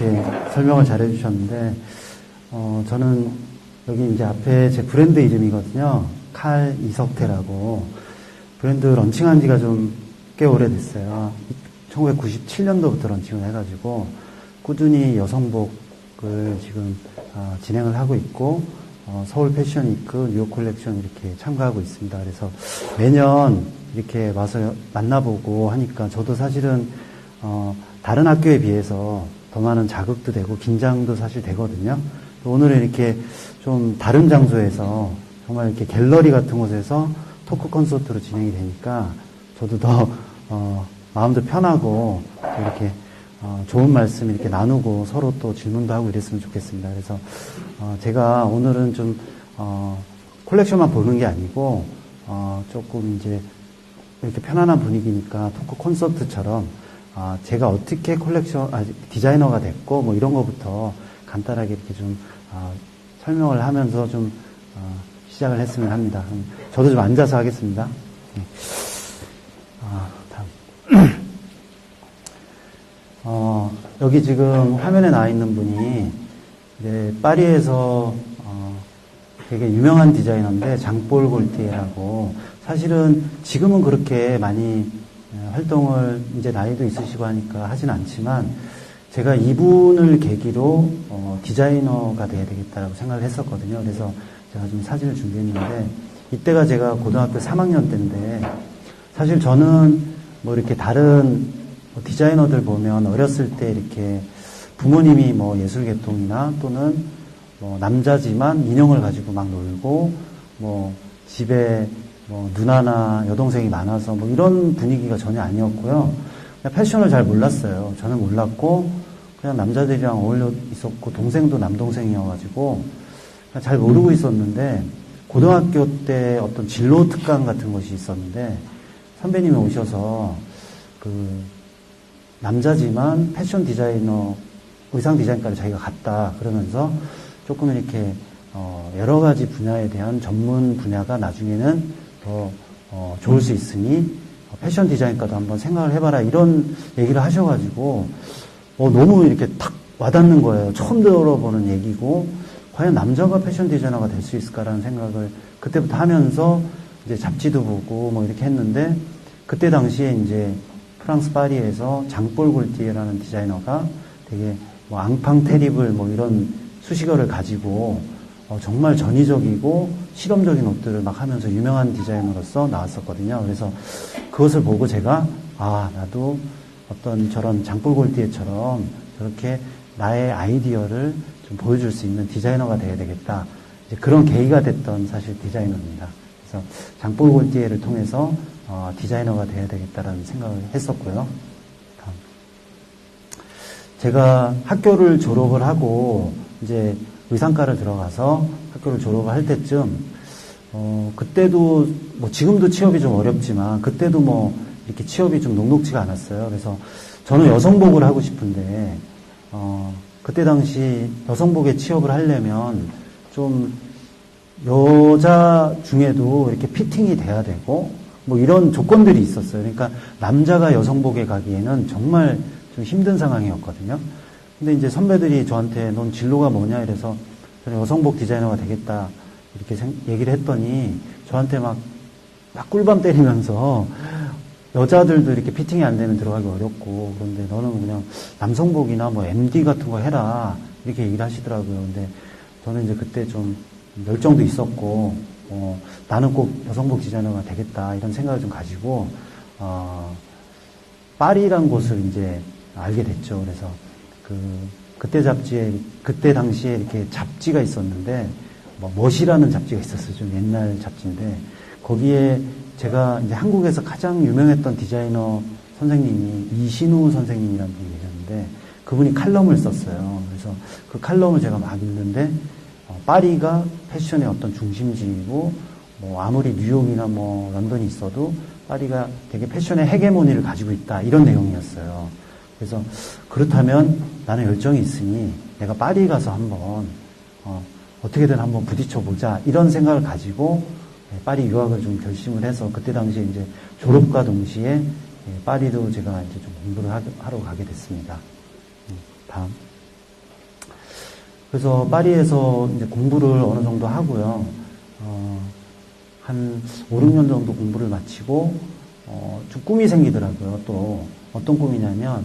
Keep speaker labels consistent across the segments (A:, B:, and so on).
A: 이렇게 설명을 잘 해주셨는데, 저는 여기 이제 앞에 제 브랜드 이름이거든요. 칼 이석태라고. 브랜드 런칭한 지가 좀 꽤 오래됐어요. 1997년도부터 런칭을 해가지고, 꾸준히 여성복을 지금 진행을 하고 있고, 서울 패션 위크, 뉴욕 콜렉션 이렇게 참가하고 있습니다. 그래서 매년 이렇게 와서 만나보고 하니까 저도 사실은, 다른 학교에 비해서 더 많은 자극도 되고 긴장도 사실 되거든요. 오늘은 이렇게 좀 다른 장소에서 정말 이렇게 갤러리 같은 곳에서 토크 콘서트로 진행이 되니까 저도 더, 마음도 편하고 이렇게, 좋은 말씀 이렇게 나누고 서로 또 질문도 하고 이랬으면 좋겠습니다. 그래서, 제가 오늘은 좀, 콜렉션만 보는 게 아니고, 조금 이제 이렇게 편안한 분위기니까 토크 콘서트처럼 제가 어떻게 디자이너가 됐고, 뭐 이런 거부터 간단하게 이렇게 좀, 설명을 하면서 좀, 시작을 했으면 합니다. 저도 좀 앉아서 하겠습니다. 네. 다음. 여기 지금 화면에 나와 있는 분이, 이제, 파리에서, 되게 유명한 디자이너인데, 장볼 골티에라고, 사실은 지금은 그렇게 많이 활동을 이제 나이도 있으시고 하니까 하진 않지만 제가 이분을 계기로 디자이너가 돼야 되겠다라고 생각을 했었거든요. 그래서 제가 좀 사진을 준비했는데 이때가 제가 고등학교 3학년 때인데 사실 저는 뭐 이렇게 다른 디자이너들 보면 어렸을 때 이렇게 부모님이 뭐 예술계통이나 또는 뭐 남자지만 인형을 가지고 막 놀고 뭐 집에 뭐 누나나 여동생이 많아서 뭐 이런 분위기가 전혀 아니었고요. 그냥 패션을 잘 몰랐어요. 저는 몰랐고 그냥 남자들이랑 어울려 있었고 동생도 남동생이어가지고 그냥 잘 모르고 있었는데 고등학교 때 어떤 진로 특강 같은 것이 있었는데 선배님이 오셔서 그 남자지만 패션 디자이너 의상 디자인까지 자기가 갔다 그러면서 조금 이렇게 여러 가지 분야에 대한 전문 분야가 나중에는 더 좋을 수 있으니 패션 디자인과도 한번 생각을 해봐라 이런 얘기를 하셔가지고 너무 이렇게 탁 와닿는 거예요. 처음 들어보는 얘기고 과연 남자가 패션 디자이너가 될 수 있을까라는 생각을 그때부터 하면서 이제 잡지도 보고 뭐 이렇게 했는데 그때 당시에 이제 프랑스 파리에서 장볼 골티에라는 디자이너가 되게 뭐 앙팡 테리블 뭐 이런 수식어를 가지고 정말 전위적이고 실험적인 옷들을 막 하면서 유명한 디자이너로서 나왔었거든요. 그래서 그것을 보고 제가 나도 어떤 저런 장볼 골티에처럼 저렇게 나의 아이디어를 좀 보여줄 수 있는 디자이너가 돼야 되겠다. 이제 그런 계기가 됐던 사실 디자이너입니다. 그래서 장볼 골티에를 통해서 디자이너가 돼야 되겠다라는 생각을 했었고요. 다음. 제가 학교를 졸업을 하고 이제 의상과를 들어가서 학교를 졸업을 할 때쯤 그때도 뭐 지금도 취업이 좀 어렵지만 그때도 뭐 이렇게 취업이 좀 녹록지가 않았어요. 그래서 저는 여성복을 하고 싶은데 그때 당시 여성복에 취업을 하려면 좀 여자 중에도 이렇게 피팅이 돼야 되고 뭐 이런 조건들이 있었어요. 그러니까 남자가 여성복에 가기에는 정말 좀 힘든 상황이었거든요. 근데 이제 선배들이 저한테 넌 진로가 뭐냐 이래서 저는 여성복 디자이너가 되겠다 이렇게 얘기를 했더니 저한테 막 꿀밤 때리면서 여자들도 이렇게 피팅이 안 되면 들어가기 어렵고 그런데 너는 그냥 남성복이나 뭐 MD 같은 거 해라 이렇게 얘기를 하시더라고요. 근데 저는 이제 그때 좀 열정도 있었고 나는 꼭 여성복 디자이너가 되겠다 이런 생각을 좀 가지고 파리란 곳을 이제 알게 됐죠. 그래서 그때 당시에 이렇게 잡지가 있었는데, 뭐, 멋이라는 잡지가 있었어요. 좀 옛날 잡지인데, 거기에 제가 이제 한국에서 가장 유명했던 디자이너 선생님이 이신우 선생님이라는 분이 계셨는데, 그분이 칼럼을 썼어요. 그래서 그 칼럼을 제가 막 읽는데, 파리가 패션의 어떤 중심지이고, 뭐, 아무리 뉴욕이나 뭐, 런던이 있어도, 파리가 되게 패션의 헤게모니를 가지고 있다. 이런 내용이었어요. 그래서 그렇다면 나는 열정이 있으니 내가 파리 가서 한번 어떻게든 한번 부딪혀보자 이런 생각을 가지고 파리 유학을 좀 결심을 해서 그때 당시에 이제 졸업과 동시에 파리도 제가 이제 좀 공부를 하러 가게 됐습니다. 다음. 그래서 파리에서 이제 공부를 어느 정도 하고요. 한 5, 6년 정도 공부를 마치고, 좀 꿈이 생기더라고요. 또, 어떤 꿈이냐면,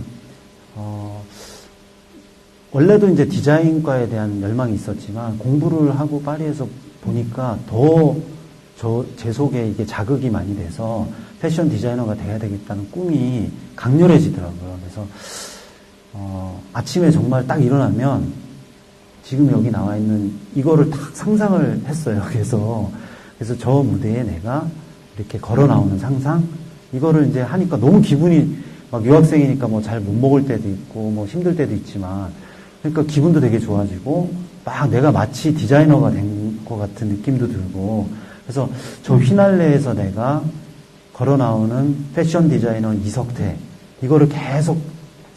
A: 원래도 이제 디자인과에 대한 열망이 있었지만, 공부를 하고 파리에서 보니까 제 속에 이게 자극이 많이 돼서 패션 디자이너가 돼야 되겠다는 꿈이 강렬해지더라고요. 그래서, 아침에 정말 딱 일어나면, 지금 여기 나와 있는 이거를 딱 상상을 했어요. 그래서 저 무대에 내가 이렇게 걸어 나오는 상상, 이거를 이제 하니까 너무 기분이 막 유학생이니까 뭐 잘 못 먹을 때도 있고 뭐 힘들 때도 있지만, 그러니까 기분도 되게 좋아지고 막 내가 마치 디자이너가 된 것 같은 느낌도 들고, 그래서 저 휘날레에서 내가 걸어 나오는 패션 디자이너 이석태, 이거를 계속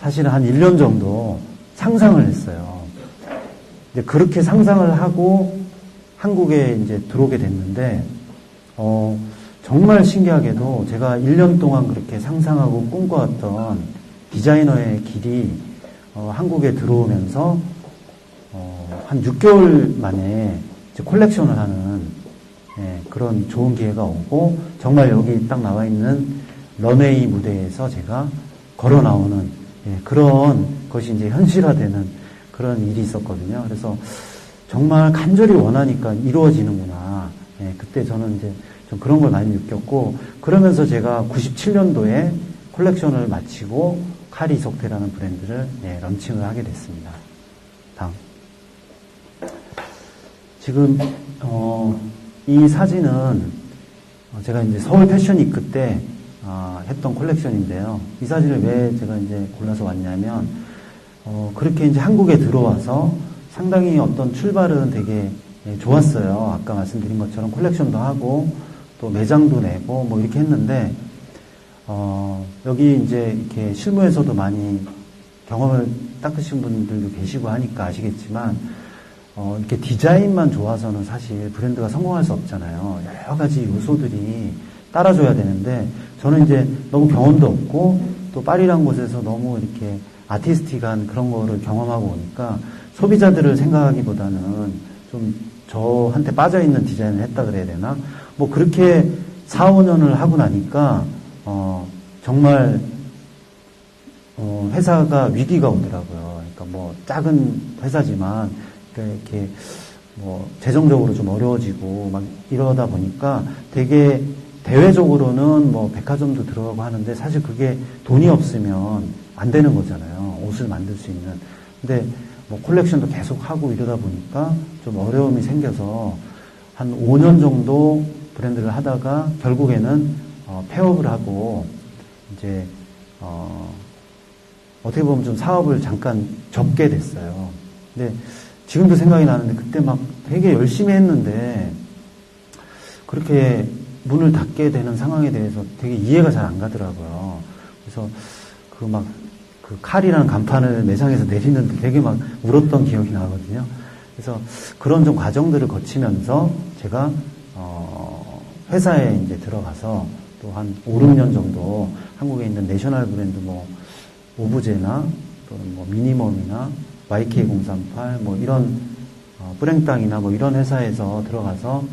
A: 사실은 한 1년 정도 상상을 했어요. 이제 그렇게 상상을 하고 한국에 이제 들어오게 됐는데, 정말 신기하게도 제가 1년 동안 그렇게 상상하고 꿈꿔왔던 디자이너의 길이, 한국에 들어오면서, 한 6개월 만에 이제 콜렉션을 하는, 그런 좋은 기회가 오고, 정말 여기 딱 나와 있는 런웨이 무대에서 제가 걸어 나오는, 그런 것이 이제 현실화되는 그런 일이 있었거든요. 그래서 정말 간절히 원하니까 이루어지는구나. 그때 저는 이제 좀 그런 걸 많이 느꼈고, 그러면서 제가 97년도에 콜렉션을 마치고 칼 이석태라는 브랜드를 런칭을 하게 됐습니다. 다음. 지금 이 사진은 제가 이제 서울 패션 위크 때 했던 콜렉션인데요. 이 사진을 왜 제가 이제 골라서 왔냐면, 그렇게 이제 한국에 들어와서 상당히 어떤 출발은 되게 좋았어요. 아까 말씀드린 것처럼 콜렉션도 하고 또 매장도 내고 뭐 이렇게 했는데, 여기 이제 이렇게 실무에서도 많이 경험을 닦으신 분들도 계시고 하니까 아시겠지만, 이렇게 디자인만 좋아서는 사실 브랜드가 성공할 수 없잖아요. 여러 가지 요소들이 따라줘야 되는데, 저는 이제 너무 경험도 없고 또 파리란 곳에서 너무 이렇게 아티스틱한 그런 거를 경험하고 오니까 소비자들을 생각하기보다는 좀 저한테 빠져있는 디자인을 했다 그래야 되나? 뭐 그렇게 4, 5년을 하고 나니까 정말 회사가 위기가 오더라고요. 그러니까 뭐 작은 회사지만 이렇게 뭐 재정적으로 좀 어려워지고 막 이러다 보니까 되게 대외적으로는 뭐 백화점도 들어가고 하는데 사실 그게 돈이 없으면 안 되는 거잖아요. 옷을 만들 수 있는. 근데 뭐 콜렉션도 계속 하고 이러다 보니까 좀 어려움이 생겨서 한 5년 정도 브랜드를 하다가 결국에는 폐업을 하고 이제 어떻게 보면 좀 사업을 잠깐 접게 됐어요. 근데 지금도 생각이 나는데 그때 막 되게 열심히 했는데 그렇게 문을 닫게 되는 상황에 대해서 되게 이해가 잘 안 가더라고요. 그래서 그 칼이라는 간판을 매장에서 내리는데 되게 막 울었던 기억이 나거든요. 그래서 그런 좀 과정들을 거치면서 제가 회사에 이제 들어가서 또 한 5, 6년 정도 한국에 있는 내셔널 브랜드 뭐 오브제나 또는 뭐 미니멈이나 YK038 뭐 이런 뿌랭땅이나 뭐 이런 회사에서 들어가서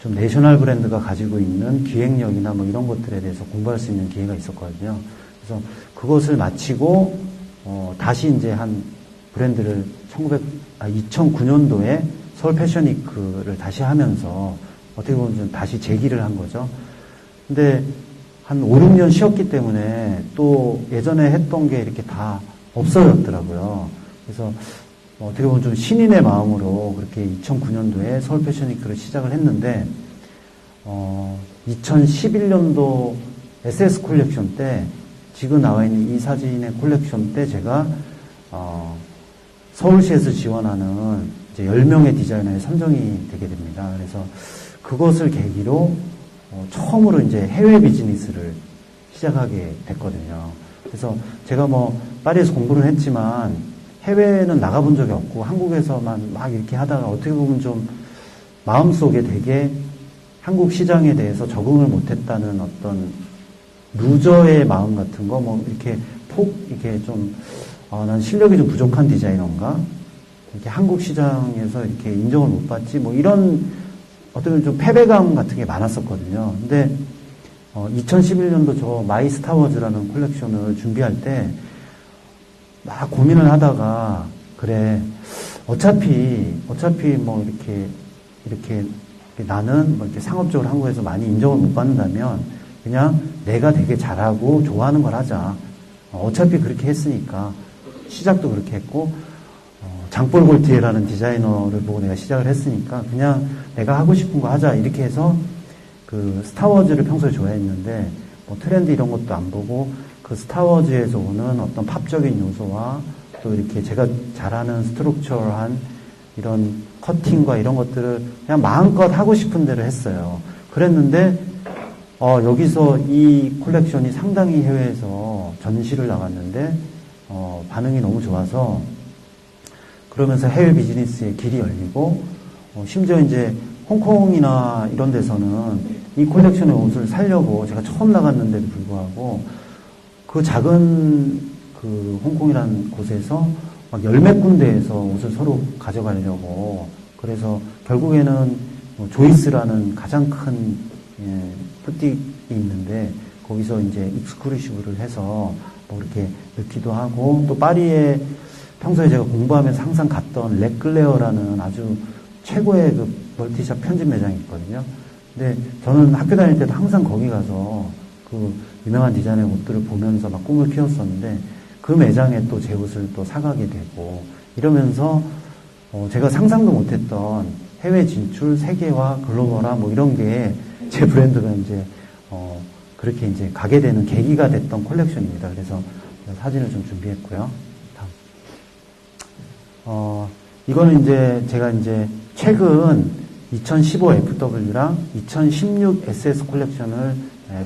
A: 좀 내셔널 브랜드가 가지고 있는 기획력이나 뭐 이런 것들에 대해서 공부할 수 있는 기회가 있었거든요. 그래서 그것을 마치고 다시 이제 한 브랜드를 2009년도에 서울 패션위크를 다시 하면서 어떻게 보면 좀 다시 재기를 한 거죠. 근데 한 5, 6년 쉬었기 때문에 또 예전에 했던 게 이렇게 다 없어졌더라고요. 그래서 어떻게 보면 좀 신인의 마음으로 그렇게 2009년도에 서울 패션위크를 시작을 했는데 2011년도 SS 콜렉션 때 지금 나와 있는 이 사진의 콜렉션 때 제가 서울시에서 지원하는 이제 10명의 디자이너에 선정이 되게 됩니다. 그래서 그것을 계기로 처음으로 이제 해외 비즈니스를 시작하게 됐거든요. 그래서 제가 뭐 파리에서 공부를 했지만 해외는 나가본 적이 없고 한국에서만 막 이렇게 하다가 어떻게 보면 좀 마음속에 되게 한국 시장에 대해서 적응을 못했다는 어떤 루저의 마음 같은 거, 뭐 이렇게 이렇게 좀 난 실력이 좀 부족한 디자이너인가? 이렇게 한국 시장에서 이렇게 인정을 못 받지, 뭐 이런 어떤 좀 패배감 같은 게 많았었거든요. 근데 2011년도 저 마이 스타워즈라는 콜렉션을 준비할 때 막 고민을 하다가 그래 어차피 뭐 이렇게 나는 뭐 이렇게 상업적으로 한국에서 많이 인정을 못 받는다면 그냥 내가 되게 잘하고 좋아하는 걸 하자. 어차피 그렇게 했으니까 시작도 그렇게 했고 장볼 골티에라는 디자이너를 보고 내가 시작을 했으니까 그냥 내가 하고 싶은 거 하자 이렇게 해서 그 스타워즈를 평소에 좋아했는데 뭐 트렌드 이런 것도 안 보고 그 스타워즈에서 오는 어떤 팝적인 요소와 또 이렇게 제가 잘하는 스트럭처럴한 이런 커팅과 이런 것들을 그냥 마음껏 하고 싶은 대로 했어요. 그랬는데 여기서 이 콜렉션이 상당히 해외에서 전시를 나갔는데 반응이 너무 좋아서 그러면서 해외 비즈니스의 길이 열리고 심지어 이제 홍콩이나 이런 데서는 이 콜렉션의 옷을 사려고 제가 처음 나갔는데도 불구하고 그 작은 그 홍콩이라는 곳에서 막 열몇 군데에서 옷을 서로 가져가려고 그래서 결국에는 조이스라는 가장 큰 부틱이 있는데 거기서 이제 익스클루시브를 해서 뭐 이렇게 넣기도 하고 또 파리에 평소에 제가 공부하면서 항상 갔던 렉클레어라는 아주 최고의 그 멀티샵 편집 매장이 있거든요. 근데 저는 학교 다닐 때도 항상 거기 가서 그 유명한 디자인의 옷들을 보면서 막 꿈을 키웠었는데 그 매장에 또 제 옷을 또 사가게 되고 이러면서 제가 상상도 못했던 해외 진출, 세계화, 글로벌화 뭐 이런 게 제 브랜드가 이제 그렇게 이제 가게 되는 계기가 됐던 콜렉션입니다. 그래서 사진을 좀 준비했고요. 다음. 이거는 이제 제가 이제 최근 2015 FW랑 2016 SS 콜렉션을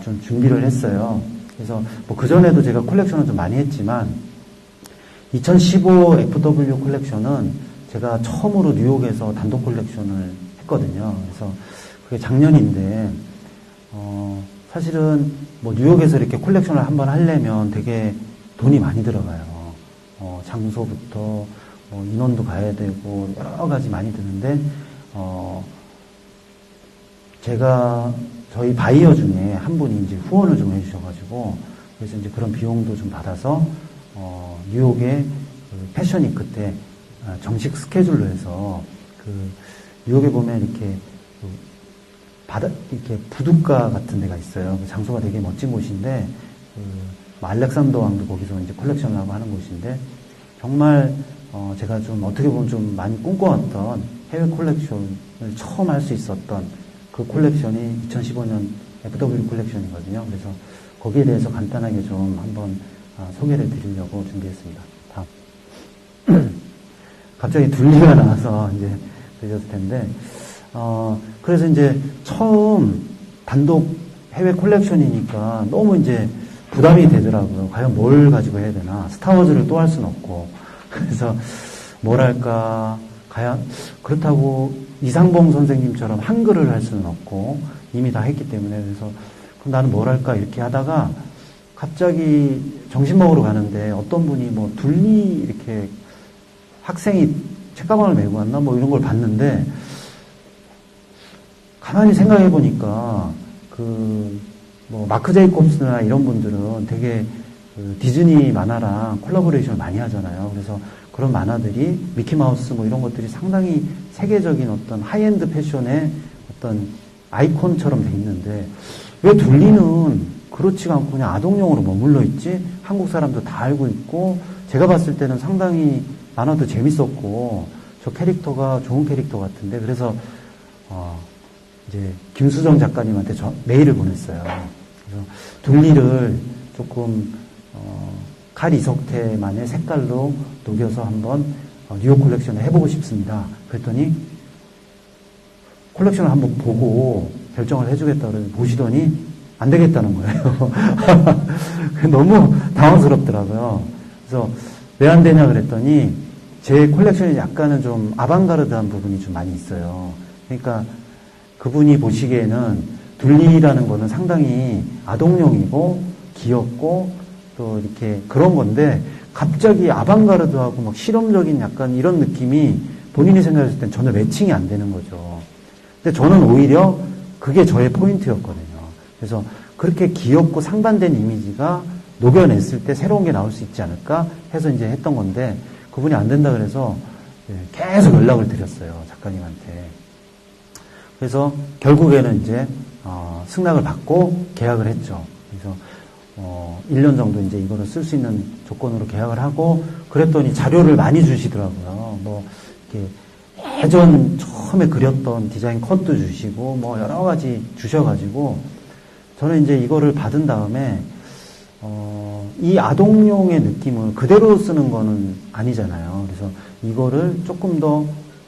A: 좀 준비를 했어요. 그래서 뭐 그전에도 제가 콜렉션을 좀 많이 했지만 2015 FW 콜렉션은 제가 처음으로 뉴욕에서 단독 콜렉션을 했거든요. 그래서 그게 작년인데 사실은 뭐 뉴욕에서 이렇게 콜렉션을 한번 하려면 되게 돈이 많이 들어가요. 장소부터 인원도 가야 되고 여러 가지 많이 드는데 제가 저희 바이어 중에 한 분이 이제 후원을 좀 해주셔가지고 그래서 이제 그런 비용도 좀 받아서 뉴욕의 그 패션위크 때 정식 스케줄로 해서 그 뉴욕에 보면 이렇게 이렇게 부둣가 같은 데가 있어요. 그 장소가 되게 멋진 곳인데 그 알렉산더 왕도 거기서 이제 콜렉션을 하고 하는 곳인데 정말 제가 좀 어떻게 보면 좀 많이 꿈꿔왔던 해외 콜렉션을 처음 할 수 있었던 그 콜렉션이 2015년 FW 콜렉션이거든요. 그래서 거기에 대해서 간단하게 좀 한번 소개를 드리려고 준비했습니다. 다음. 갑자기 둘리가 나와서 이제 드렸을 텐데, 그래서 이제 처음 단독 해외 콜렉션이니까 너무 이제 부담이 되더라고요. 과연 뭘 가지고 해야 되나. 스타워즈를 또 할 수는 없고. 그래서 뭘 할까. 그렇다고 이상봉 선생님처럼 한글을 할 수는 없고 이미 다 했기 때문에 그래서 그럼 나는 뭘 할까 이렇게 하다가 갑자기 점심 먹으러 가는데 어떤 분이 뭐 둘리 이렇게 학생이 책가방을 메고 왔나 뭐 이런 걸 봤는데 가만히 생각해 보니까 뭐 마크 제이콥스나 이런 분들은 되게 그 디즈니 만화랑 콜라보레이션을 많이 하잖아요. 그래서 그런 만화들이 미키마우스 뭐 이런 것들이 상당히 세계적인 어떤 하이엔드 패션의 어떤 아이콘처럼 돼 있는데 왜 둘리는 그렇지가 않고 그냥 아동용으로 머물러 있지? 한국 사람도 다 알고 있고 제가 봤을 때는 상당히 만화도 재밌었고 저 캐릭터가 좋은 캐릭터 같은데 그래서 이제 김수정 작가님한테 메일을 보냈어요. 그래서 둘리를 조금 칼 이석태만의 색깔로 녹여서 한번 뉴욕 콜렉션을 해보고 싶습니다. 그랬더니 콜렉션을 한번 보고 결정을 해주겠다고 보시더니 안 되겠다는 거예요. 너무 당황스럽더라고요. 그래서 왜 안 되냐 그랬더니 제 콜렉션이 약간은 좀 아방가르드한 부분이 좀 많이 있어요. 그러니까 그분이 보시기에는 둘리라는 거는 상당히 아동용이고 귀엽고 또 이렇게 그런 건데 갑자기 아방가르드하고 막 실험적인 약간 이런 느낌이 본인이 생각했을 땐 전혀 매칭이 안 되는 거죠. 근데 저는 오히려 그게 저의 포인트였거든요. 그래서 그렇게 귀엽고 상반된 이미지가 녹여냈을 때 새로운 게 나올 수 있지 않을까 해서 이제 했던 건데 그분이 안 된다 그래서 계속 연락을 드렸어요. 작가님한테. 그래서 결국에는 이제 승낙을 받고 계약을 했죠. 그래서 1년 정도 이제 이거를 쓸 수 있는 조건으로 계약을 하고 그랬더니 자료를 많이 주시더라고요. 뭐 이렇게 예전 처음에 그렸던 디자인 컷도 주시고 뭐 여러 가지 주셔가지고 저는 이제 이거를 받은 다음에 이 아동용의 느낌을 그대로 쓰는 거는 아니잖아요. 그래서 이거를 조금 더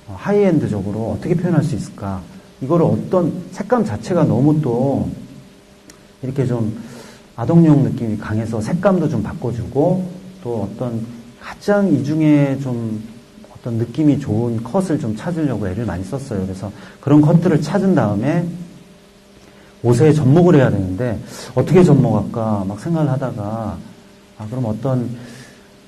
A: 하이엔드적으로 어떻게 표현할 수 있을까? 이거를 어떤 색감 자체가 너무 또 이렇게 좀 아동용 느낌이 강해서 색감도 좀 바꿔주고 또 어떤 가장 이 중에 좀 어떤 느낌이 좋은 컷을 좀 찾으려고 애를 많이 썼어요. 그래서 그런 컷들을 찾은 다음에 옷에 접목을 해야 되는데 어떻게 접목할까 막 생각을 하다가 그럼 어떤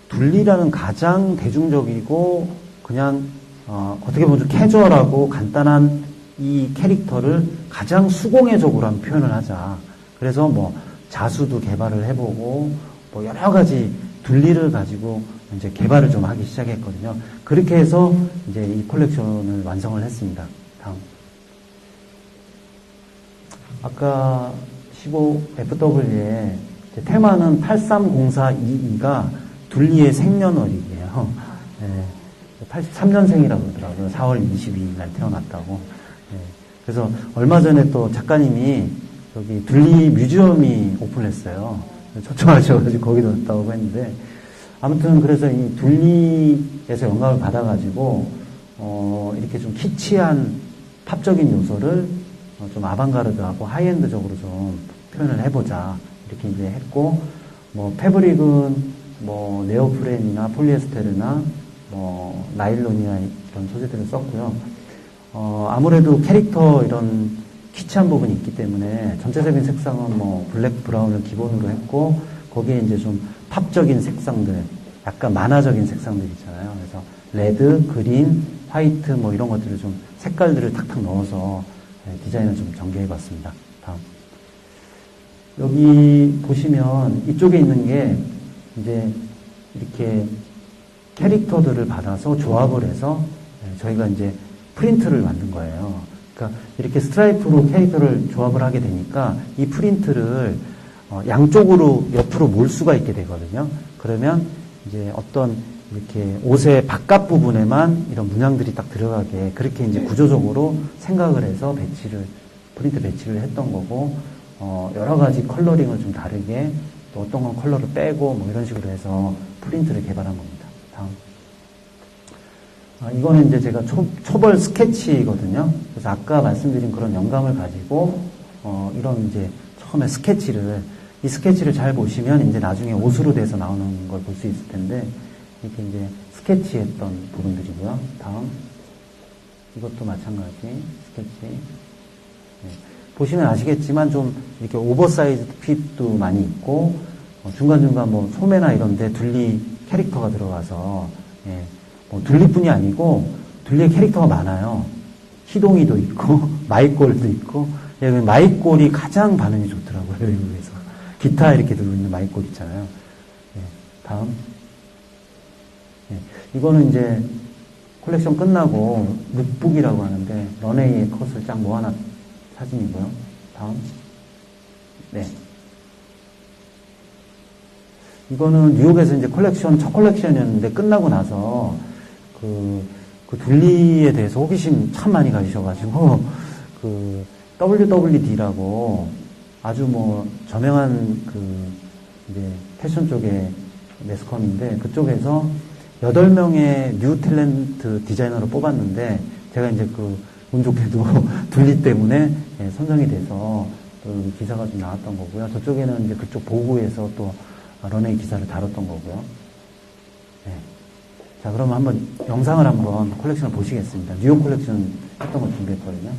A: 둘리라는 가장 대중적이고 그냥 어떻게 보면 좀 캐주얼하고 간단한 이 캐릭터를 가장 수공예적으로 한번 표현을 하자. 그래서 뭐 자수도 개발을 해보고 뭐 여러 가지 둘리를 가지고 이제 개발을 좀 하기 시작했거든요. 그렇게 해서 이제 이 콜렉션을 완성을 했습니다. 다음. 아까 15FW의 테마는 830422가 둘리의 생년월일이에요. 네, 83년생이라고 그러더라고요. 4월 22일 날 태어났다고. 네, 그래서 얼마 전에 또 작가님이 여기 둘리 뮤지엄이 오픈했어요. 초청하셔가지고 거기도 갔다고 했는데 아무튼 그래서 이 둘리에서 영감을 받아가지고 이렇게 좀 키치한 팝적인 요소를 좀 아방가르드하고 하이엔드적으로 좀 표현을 해보자 이렇게 이제 했고 뭐 패브릭은 뭐 네오프렌이나 폴리에스테르나 뭐 나일론이나 이런 소재들을 썼고요. 아무래도 캐릭터 이런 키치한 부분이 있기 때문에 전체적인 색상은 뭐 블랙 브라운을 기본으로 했고 거기에 이제 좀 팝적인 색상들 약간 만화적인 색상들 있잖아요. 그래서 레드, 그린, 화이트 뭐 이런 것들을 좀 색깔들을 탁탁 넣어서 디자인을 좀 전개해봤습니다. 다음. 여기 보시면 이쪽에 있는 게 이제 이렇게 캐릭터들을 받아서 조합을 해서 저희가 이제 프린트를 만든 거예요. 그러니까 이렇게 스트라이프로 캐릭터를 조합을 하게 되니까 이 프린트를 양쪽으로 옆으로 몰 수가 있게 되거든요. 그러면 이제 어떤 이렇게 옷의 바깥 부분에만 이런 문양들이 딱 들어가게 그렇게 이제 구조적으로 생각을 해서 프린트 배치를 했던 거고, 여러 가지 컬러링을 좀 다르게 또 어떤 건 컬러를 빼고 뭐 이런 식으로 해서 프린트를 개발한 겁니다. 다음. 이거는 이제 제가 초벌 스케치거든요. 그래서 아까 말씀드린 그런 영감을 가지고, 이런 이제 처음에 이 스케치를 잘 보시면 이제 나중에 옷으로 돼서 나오는 걸 볼 수 있을 텐데, 이렇게 이제 스케치했던 부분들이고요. 다음. 이것도 마찬가지. 스케치. 네. 보시면 아시겠지만 좀 이렇게 오버사이즈 핏도 많이 있고, 중간중간 뭐 소매나 이런 데 둘리 캐릭터가 들어가서, 예. 뭐 둘리뿐이 아니고, 둘리의 캐릭터가 많아요. 희동이도 있고, 마이꼴도 있고, 예, 마이꼴이 가장 반응이 좋더라고요, 외국에서. 기타 이렇게 들고 있는 마이꼴 있잖아요. 예. 다음. 예. 이거는 이제 콜렉션 끝나고 룩북이라고 하는데, 런웨이의 컷을 쫙 모아놨 사진이고요. 다음. 네. 이거는 뉴욕에서 이제 첫 콜렉션이었는데 끝나고 나서 그 둘리에 대해서 호기심 참 많이 가지셔가지고 그 WWD라고 아주 뭐 저명한 이제 패션 쪽의 매스컴인데 그쪽에서 8명의 뉴 탤런트 디자이너로 뽑았는데 제가 이제 운 좋게도 둘리 때문에 선정이 돼서 기사가 좀 나왔던 거고요. 저쪽에는 이제 그쪽 보고에서 또 런웨이 기사를 다뤘던 거고요. 네. 자, 그러면 한번 영상을 한번 콜렉션을 보시겠습니다. 뉴욕 콜렉션 했던 걸 준비했거든요.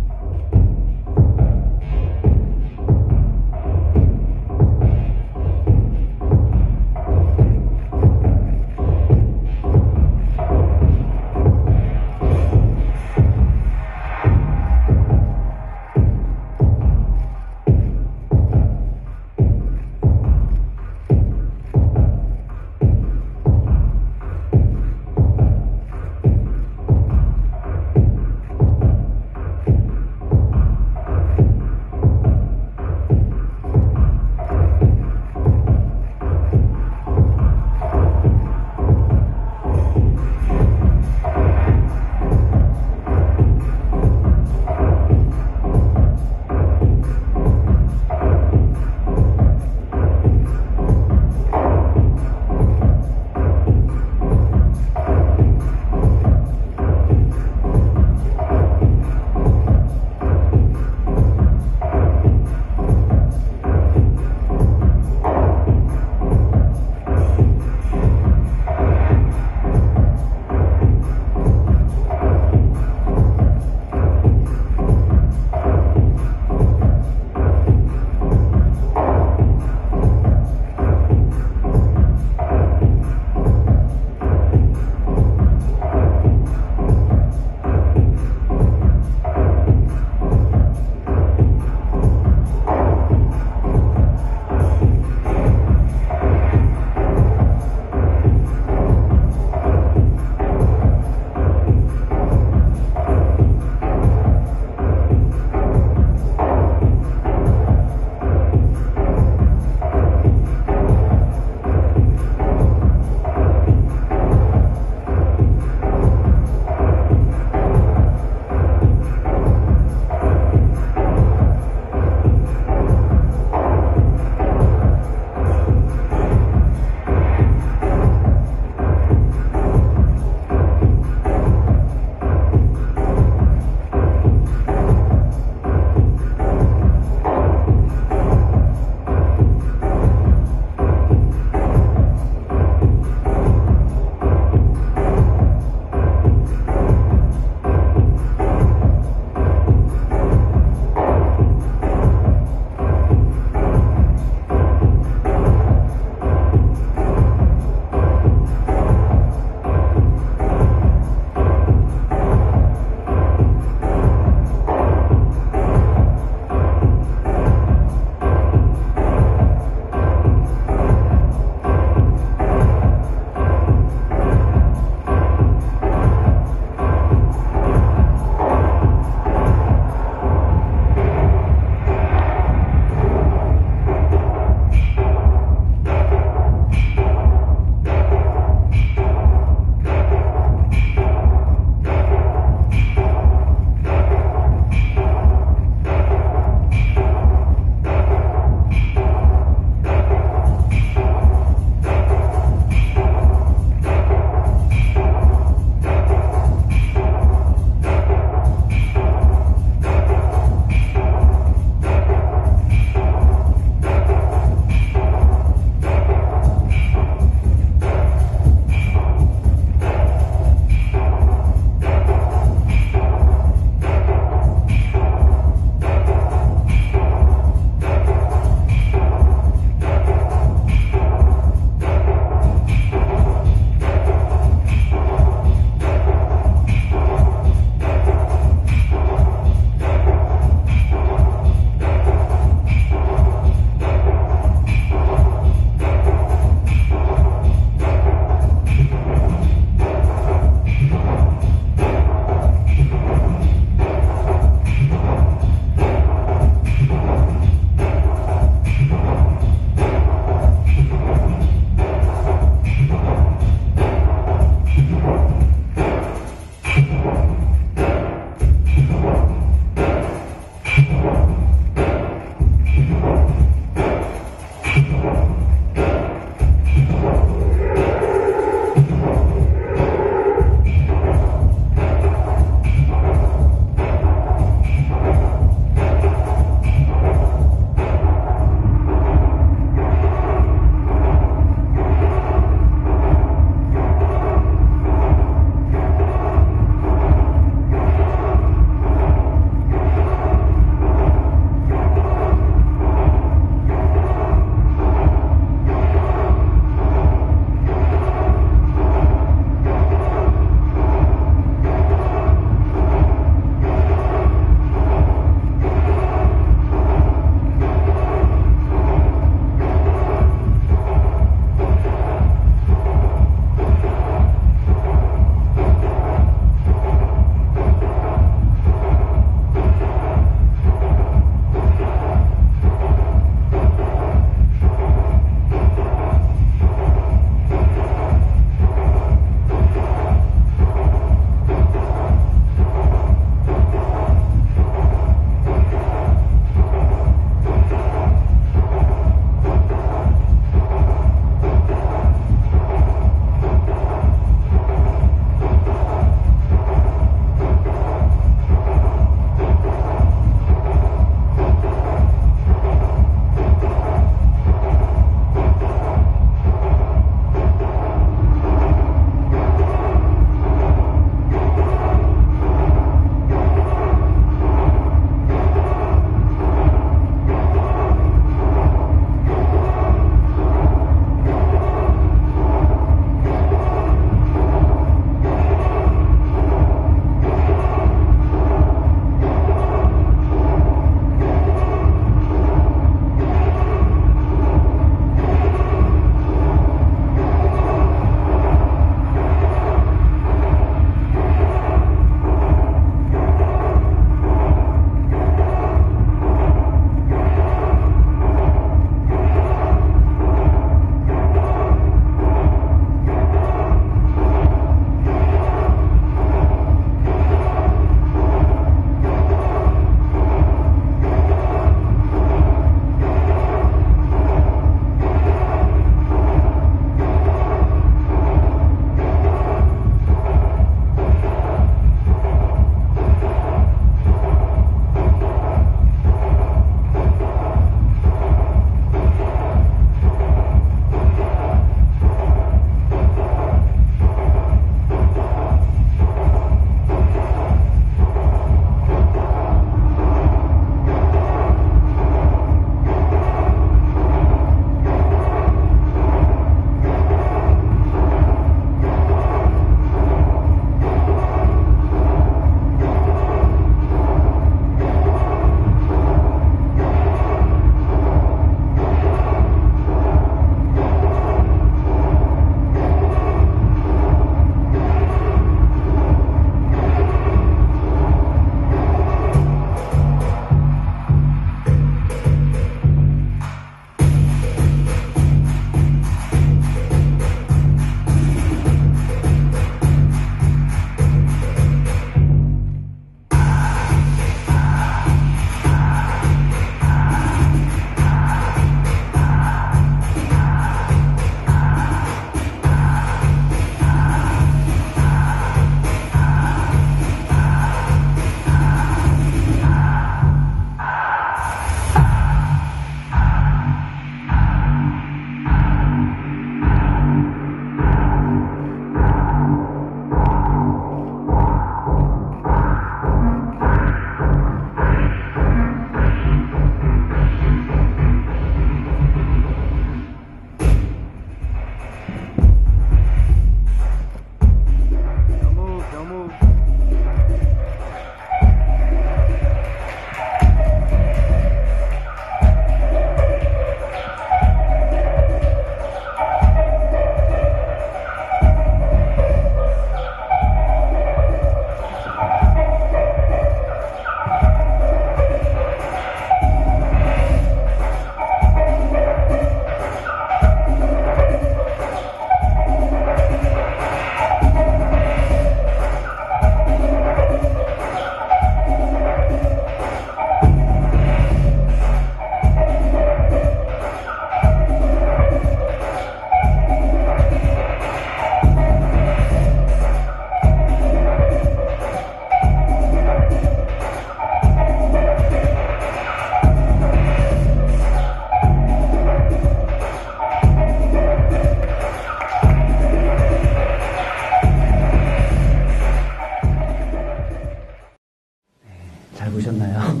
A: 보셨나요?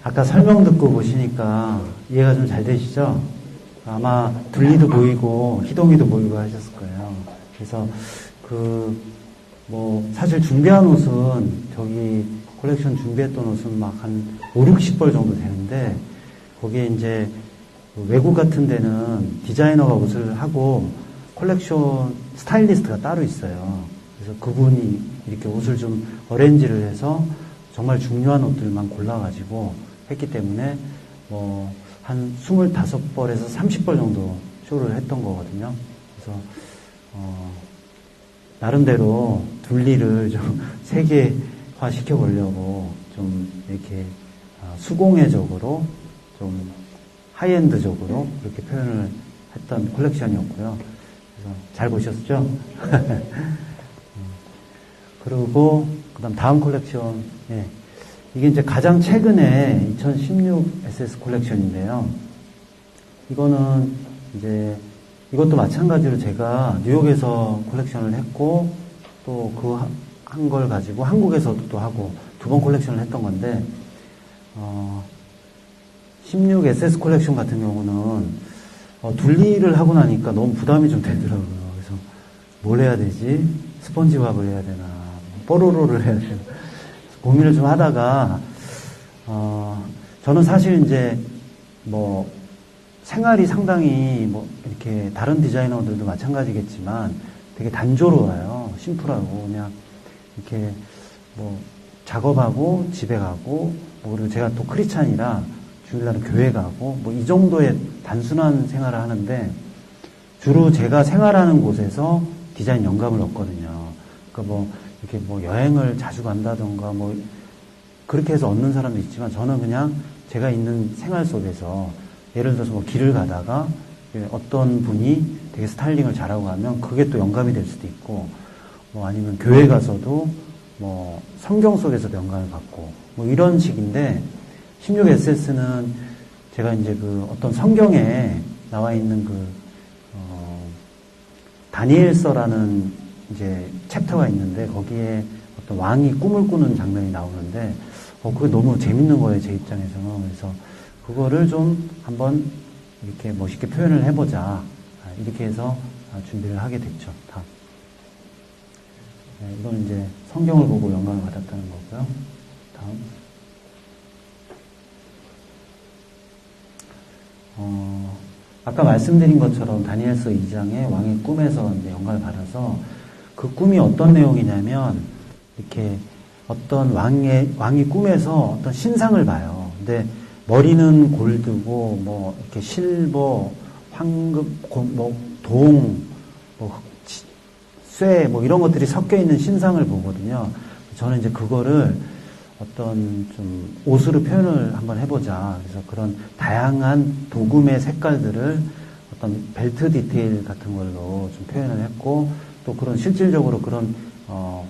A: 아까 설명 듣고 보시니까 이해가 좀 잘 되시죠? 아마 둘리도 보이고 희동이도 보이고 하셨을 거예요. 그래서 사실 준비한 옷은 저기 콜렉션 준비했던 옷은 막 한 5, 60벌 정도 되는데 거기에 이제 외국 같은 데는 디자이너가 옷을 하고 콜렉션 스타일리스트가 따로 있어요. 그래서 그분이 이렇게 옷을 좀 어레인지를 해서 정말 중요한 옷들만 골라가지고 했기 때문에 한 25벌에서 30벌 정도 쇼를 했던 거거든요. 그래서 나름대로 둘리를 좀 세계화 시켜보려고 좀 이렇게 수공예적으로 좀 하이엔드적으로 그렇게 표현을 했던 콜렉션이었고요. 그래서 잘 보셨죠? 그리고 그다음 다음 콜렉션, 이게 이제 가장 최근에 2016 SS 콜렉션인데요. 이거는 이제 이것도 마찬가지로 제가 뉴욕에서 콜렉션을 했고 또 그 한 걸 가지고 한국에서도 또 하고 두 번 콜렉션을 했던 건데 16 SS 콜렉션 같은 경우는 둘리를 하고 나니까 너무 부담이 좀 되더라고요. 그래서 뭘 해야 되지? 스펀지밥을 해야 되나? 뽀로로를 해야 되나? 고민을 좀 하다가 저는 사실 이제 생활이 상당히 이렇게 다른 디자이너들도 마찬가지겠지만 되게 단조로워요. 심플하고 그냥 이렇게 작업하고 집에 가고 그리고 제가 또 크리스찬이라 주일날은 교회 가고 이 정도의 단순한 생활을 하는데 주로 제가 생활하는 곳에서 디자인 영감을 얻거든요. 그러니까 이렇게 여행을 자주 간다던가 그렇게 해서 얻는 사람도 있지만 저는 그냥 제가 있는 생활 속에서 예를 들어서 길을 가다가 어떤 분이 되게 스타일링을 잘하고 하면 그게 또 영감이 될 수도 있고 아니면 교회 가서도 성경 속에서도 영감을 받고 이런 식인데 16SS는 제가 이제 어떤 성경에 나와 있는 다니엘서라는 이제 챕터가 있는데 거기에 어떤 왕이 꿈을 꾸는 장면이 나오는데 그게 너무 재밌는 거예요, 제 입장에서는. 그래서 그거를 좀 한번 이렇게 멋있게 표현을 해보자. 이렇게 해서 준비를 하게 됐죠. 다음. 이건 이제 성경을 보고 영감을 받았다는 거고요. 다음. 아까 말씀드린 것처럼 다니엘서 2장에 왕의 꿈에서 이제 영감을 받아서 그 꿈이 어떤 내용이냐면 이렇게 어떤 왕이 꿈에서 어떤 신상을 봐요. 근데 머리는 골드고 이렇게 실버, 황금, 동, 쇠 이런 것들이 섞여 있는 신상을 보거든요. 저는 이제 그거를 어떤 좀 옷으로 표현을 한번 해보자. 그래서 그런 다양한 도금의 색깔들을 어떤 벨트 디테일 같은 걸로 좀 표현을 했고 또 그런 실질적으로 그런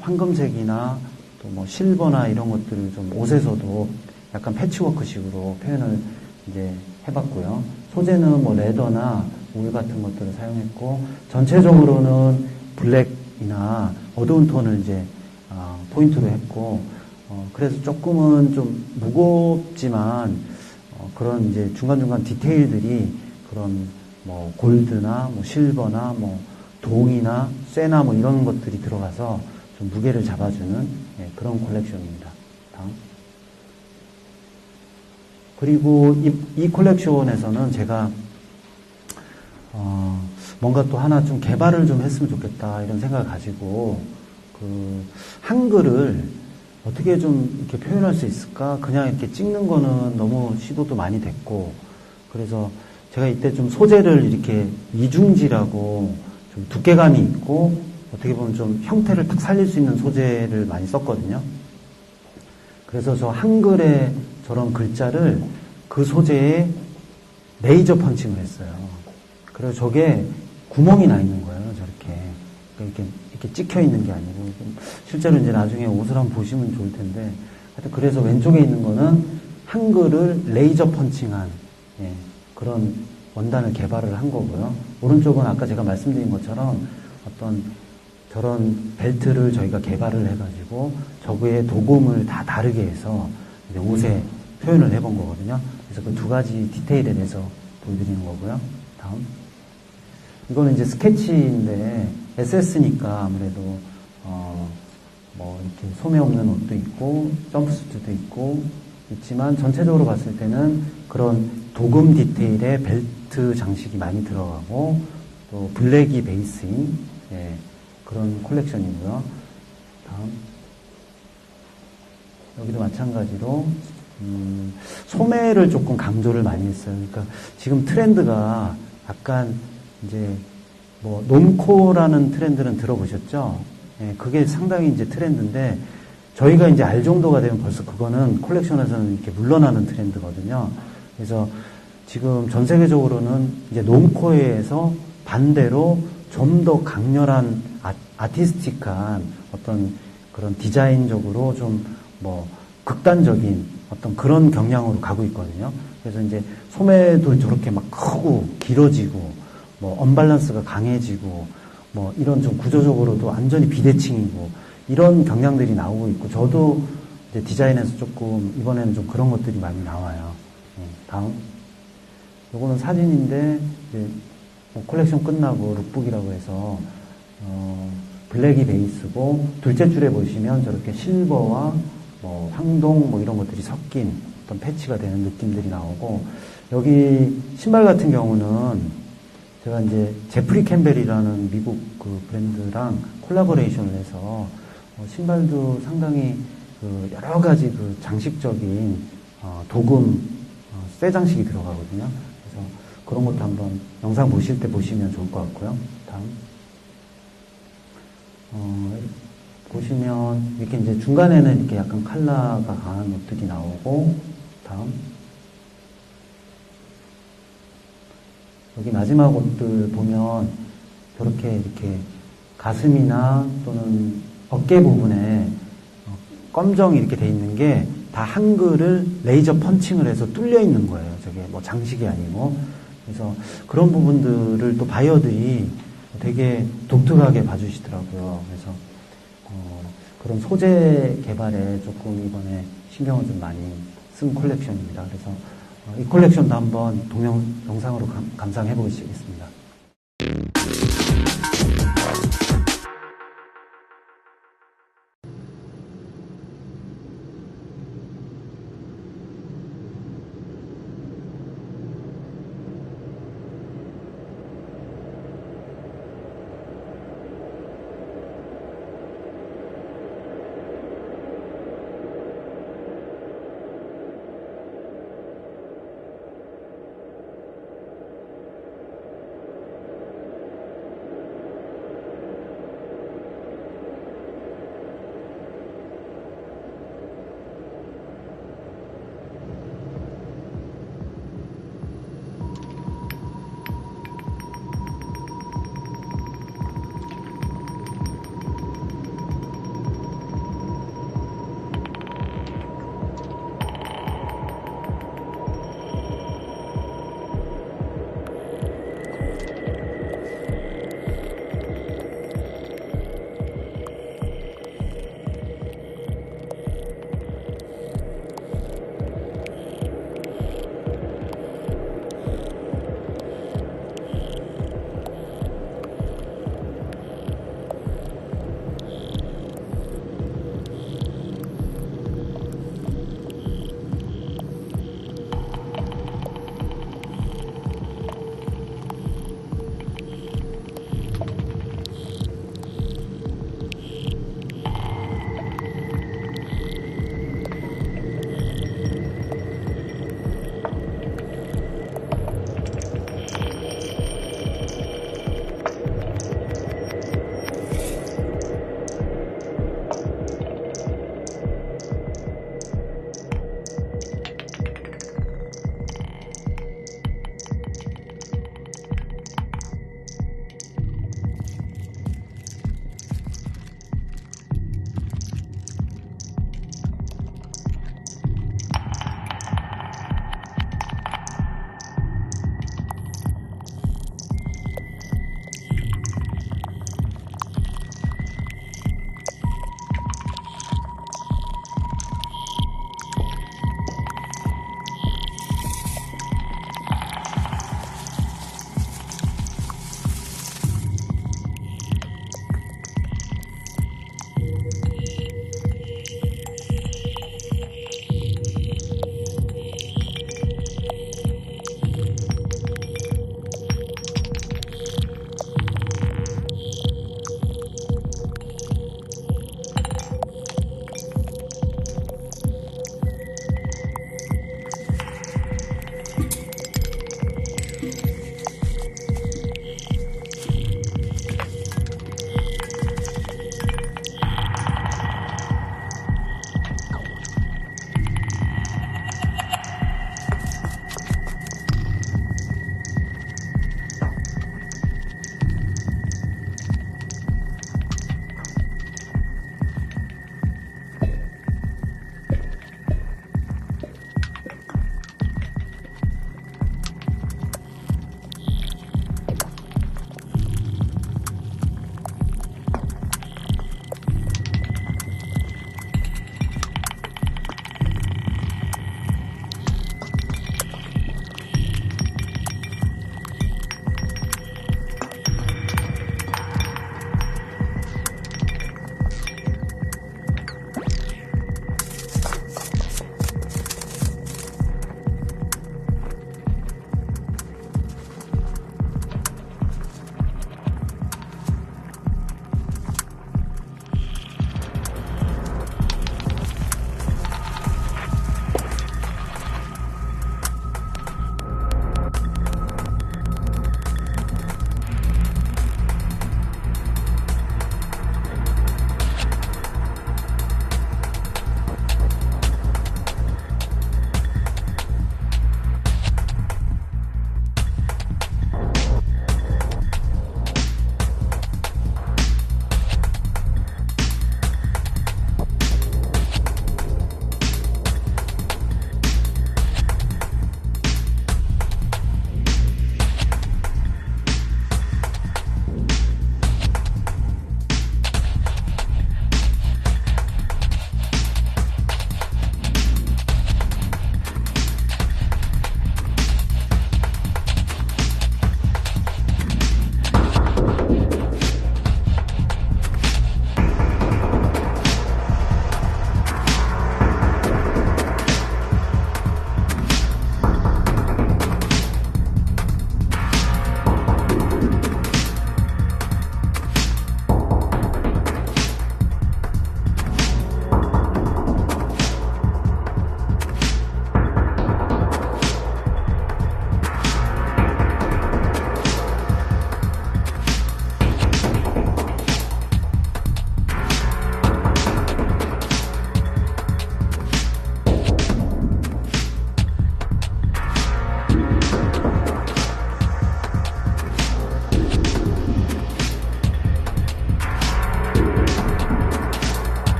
A: 황금색이나 또 실버나 이런 것들을 좀 옷에서도 약간 패치워크식으로 표현을 이제 해봤고요. 소재는 레더나 울 같은 것들을 사용했고 전체적으로는 블랙이나 어두운 톤을 이제 포인트로 했고 그래서 조금은 좀 무겁지만 그런 이제 중간중간 디테일들이 그런 골드나 실버나 동이나 쇠나 이런 것들이 들어가서 좀 무게를 잡아주는 그런 콜렉션입니다. 다음. 그리고 이 콜렉션에서는 제가 뭔가 또 하나 좀 개발을 좀 했으면 좋겠다 이런 생각을 가지고 한글을 어떻게 좀 이렇게 표현할 수 있을까? 그냥 이렇게 찍는 거는 너무 시도도 많이 됐고 그래서 제가 이때 좀 소재를 이렇게 이중지라고 좀 두께감이 있고 어떻게 보면 좀 형태를 딱 살릴 수 있는 소재를 많이 썼거든요. 그래서 저 한글의 저런 글자를 그 소재에 레이저 펀칭을 했어요. 그래서 저게 구멍이 나 있는 거예요. 저렇게. 이렇게 찍혀 있는 게 아니고. 실제로 이제 나중에 옷을 한번 보시면 좋을 텐데. 하여튼 그래서 왼쪽에 있는 거는 한글을 레이저 펀칭한, 그런 원단을 개발을 한 거고요. 오른쪽은 아까 제가 말씀드린 것처럼 어떤 저런 벨트를 저희가 개발을 해가지고 저그의 도금을 다 다르게 해서 이제 옷에 표현을 해본 거거든요. 그래서 그 두 가지 디테일에 대해서 보여드리는 거고요. 다음. 이거는 이제 스케치인데 SS니까 아무래도 뭐 이렇게 소매 없는 옷도 있고 점프수트도 있고 있지만 전체적으로 봤을 때는 그런 도금 디테일의 벨트 장식이 많이 들어가고 또 블랙이 베이스인 그런 콜렉션이고요. 다음. 여기도 마찬가지로 소매를 조금 강조를 많이 했어요. 그러니까 지금 트렌드가 약간 이제 뭐 놈코라는 트렌드는 들어보셨죠? 예, 그게 상당히 이제 트렌드인데 저희가 이제 알 정도가 되면 벌써 그거는 콜렉션에서는 이렇게 물러나는 트렌드거든요. 그래서 지금 전 세계적으로는 이제 놈코에서 반대로 좀 더 강렬한 아티스틱한 어떤 그런 디자인적으로 좀 뭐 극단적인 어떤 그런 경향으로 가고 있거든요. 그래서 이제 소매도 저렇게 막 크고 길어지고 뭐 언밸런스가 강해지고 뭐 이런 좀 구조적으로도 완전히 비대칭이고 이런 경향들이 나오고 있고 저도 이제 디자인에서 조금 이번에는 좀 그런 것들이 많이 나와요. 다음. 요거는 사진인데 이제 뭐 콜렉션 끝나고 룩북이라고 해서 블랙이 베이스고 둘째 줄에 보시면 저렇게 실버와 뭐 황동 뭐 이런 것들이 섞인 어떤 패치가 되는 느낌들이 나오고 여기 신발 같은 경우는 제가 이제 제프리 캠벨이라는 미국 그 브랜드랑 콜라보레이션을 해서 신발도 상당히 그 여러 가지 그 장식적인 도금 쇠 장식이 들어가거든요. 그래서 그런 것도 한번 영상 보실 때 보시면 좋을 것 같고요. 다음. 보시면 이렇게 이제 중간에는 이렇게 약간 컬러가 강한 옷들이 나오고 다음. 여기 마지막 옷들 보면 저렇게 이렇게 가슴이나 또는 어깨 부분에 검정이 이렇게 돼 있는 게 다 한글을 레이저 펀칭을 해서 뚫려 있는 거예요. 저게 뭐 장식이 아니고. 그래서 그런 부분들을 또 바이어들이 되게 독특하게 봐주시더라고요. 그래서 그런 소재 개발에 조금 이번에 신경을 좀 많이 쓴 콜렉션입니다. 그래서 이 콜렉션도 한번 영상으로 감상해 보시겠습니다.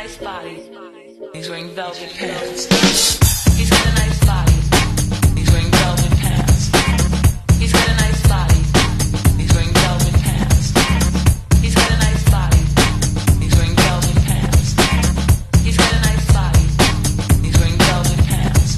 B: nice body. He's wearing velvet pants. He's got a nice body. He's wearing velvet pants. He's got a nice body. He's wearing velvet pants. He's got a nice body. He's wearing velvet pants. He's got a nice body. He's wearing velvet pants.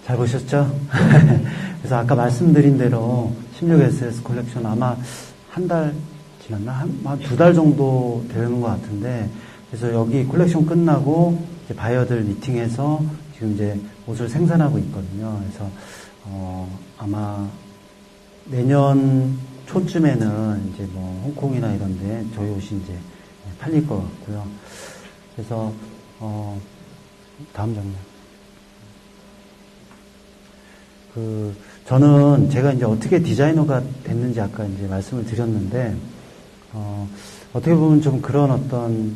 A: 잘 보셨죠? 그래서 아까 말씀드린 대로 16SS 컬렉션 아마 한 달 지났나? 한 두 달 정도 되는 것 같은데, 그래서 여기 컬렉션 끝나고 이제 바이어들 미팅해서 지금 이제 옷을 생산하고 있거든요. 그래서 아마 내년 초쯤에는 이제 뭐 홍콩이나 이런데 저희 옷이 이제 팔릴 것 같고요. 그래서 다음 장면. 저는 제가 이제 어떻게 디자이너가 됐는지 아까 이제 말씀을 드렸는데, 어떻게 보면 좀 그런 어떤,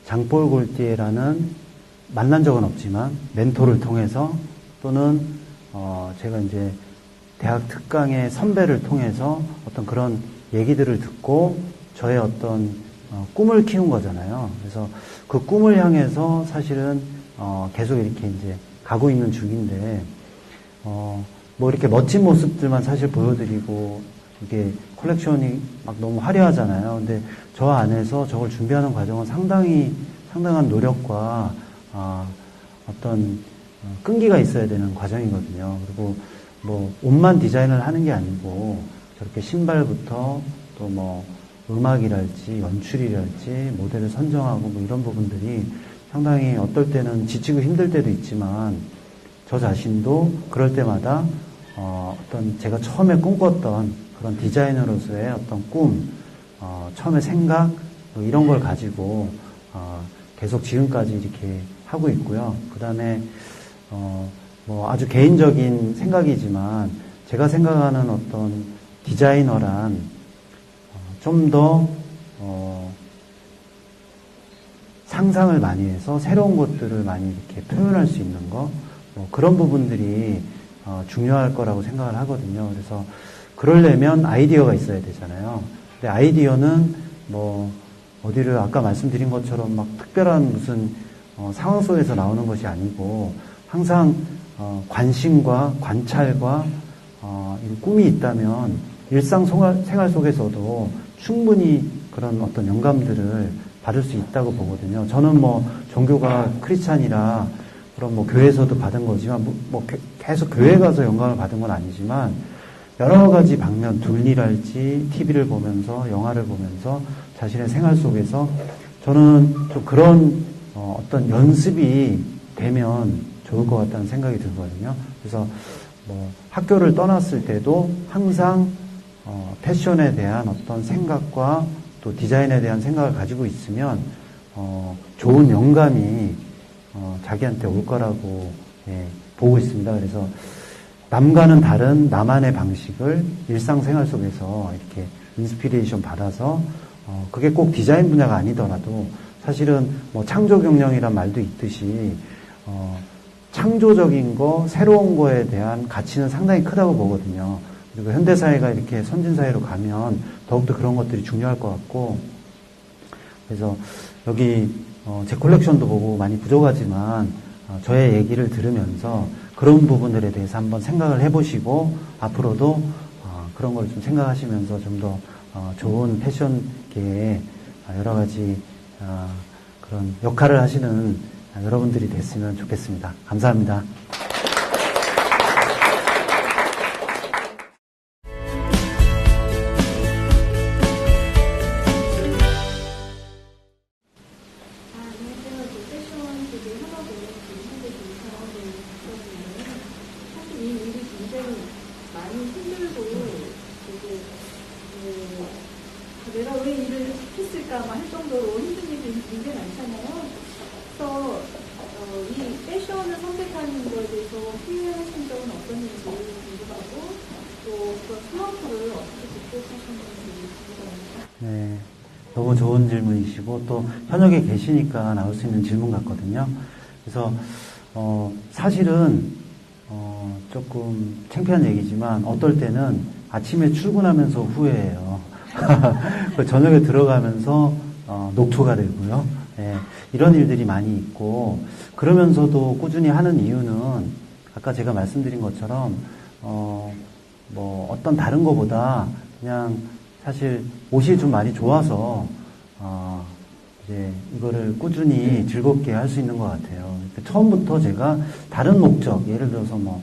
A: 장볼 골디에라는 만난 적은 없지만, 멘토를 통해서 또는, 제가 이제 대학 특강의 선배를 통해서 어떤 그런 얘기들을 듣고 저의 어떤, 꿈을 키운 거잖아요. 그래서 그 꿈을 향해서 사실은, 계속 이렇게 이제 가고 있는 중인데, 뭐 이렇게 멋진 모습들만 사실 보여드리고 이게 컬렉션이 막 너무 화려하잖아요. 근데 저 안에서 저걸 준비하는 과정은 상당한 노력과 어떤 끈기가 있어야 되는 과정이거든요. 그리고 뭐 옷만 디자인을 하는 게 아니고 저렇게 신발부터 또 뭐 음악이랄지 연출이랄지 모델을 선정하고 뭐 이런 부분들이 상당히 어떨 때는 지치고 힘들 때도 있지만 저 자신도 그럴 때마다 어떤 제가 처음에 꿈꿨던 그런 디자이너로서의 어떤 꿈, 처음에 생각 뭐 이런 걸 가지고 계속 지금까지 이렇게 하고 있고요. 그 다음에 뭐 아주 개인적인 생각이지만 제가 생각하는 어떤 디자이너란 좀 더 상상을 많이 해서 새로운 것들을 많이 이렇게 표현할 수 있는 거. 그런 부분들이 중요할 거라고 생각을 하거든요. 그래서 그러려면 아이디어가 있어야 되잖아요. 근데 아이디어는 뭐 어디를 아까 말씀드린 것처럼 막 특별한 무슨 상황 속에서 나오는 것이 아니고 항상 관심과 관찰과 꿈이 있다면 일상생활 속에서도 충분히 그런 어떤 영감들을 받을 수 있다고 보거든요. 저는 뭐 종교가 크리스찬이라 그럼 뭐 교회에서도 받은 거지만 뭐 계속 교회 가서 영감을 받은 건 아니지만 여러 가지 방면, 둘리랄지 TV를 보면서 영화를 보면서 자신의 생활 속에서 저는 좀 그런 어떤 연습이 되면 좋을 것 같다는 생각이 들거든요. 그래서 뭐 학교를 떠났을 때도 항상 패션에 대한 어떤 생각과 또 디자인에 대한 생각을 가지고 있으면 좋은 영감이 자기한테 올 거라고 보고 있습니다. 그래서 남과는 다른 나만의 방식을 일상생활 속에서 이렇게 인스피레이션 받아서 그게 꼭 디자인 분야가 아니더라도 사실은 뭐 창조 경영이란 말도 있듯이 창조적인 거, 새로운 거에 대한 가치는 상당히 크다고 보거든요. 그리고 현대사회가 이렇게 선진사회로 가면 더욱더 그런 것들이 중요할 것 같고, 그래서 여기 제 컬렉션도 보고 많이 부족하지만 저의 얘기를 들으면서 그런 부분들에 대해서 한번 생각을 해보시고 앞으로도 그런 걸 좀 생각하시면서 좀 더 좋은 패션계에 여러 가지 그런 역할을 하시는 여러분들이 됐으면 좋겠습니다. 감사합니다.
C: 내가 왜 일을 했을까 할 정도로 힘든 일이 굉장히 많잖아요. 그래서 이 패션을 선택하는 것에 대해서 후회하신 적은 어떤지 궁금하고 또 그 슬럼프를 어떻게 극복하셨는지 궁금합니다.
A: 네, 너무 좋은 질문이시고 또 현역에 계시니까 나올 수 있는 질문 같거든요. 그래서 사실은 조금 창피한 얘기지만 어떨 때는 아침에 출근하면서 후회해요. 저녁에 들어가면서 녹초가 되고요. 예, 이런 일들이 많이 있고 그러면서도 꾸준히 하는 이유는 아까 제가 말씀드린 것처럼 뭐 어떤 다른 거보다 그냥 사실 옷이 좀 많이 좋아서 이제 이거를 꾸준히 즐겁게 할 수 있는 것 같아요. 처음부터 제가 다른 목적, 예를 들어서 뭐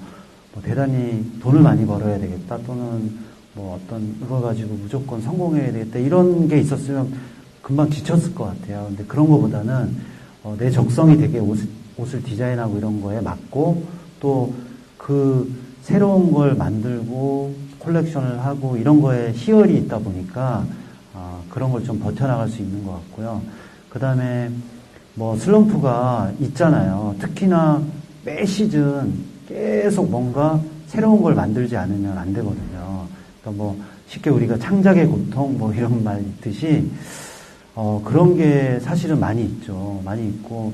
A: 대단히 돈을 많이 벌어야 되겠다 또는 뭐 어떤 이걸 가지고 무조건 성공해야 되겠다 이런 게 있었으면 금방 지쳤을 것 같아요. 근데 그런 거보다는 내 적성이 되게 옷을 디자인하고 이런 거에 맞고 또 그 새로운 걸 만들고 콜렉션을 하고 이런 거에 희열이 있다 보니까 그런 걸 좀 버텨나갈 수 있는 것 같고요. 그 다음에 뭐 슬럼프가 있잖아요. 특히나 매 시즌 계속 뭔가 새로운 걸 만들지 않으면 안 되거든요. 그러니까 뭐 쉽게 우리가 창작의 고통 뭐 이런 말 있듯이 그런 게 사실은 많이 있죠. 많이 있고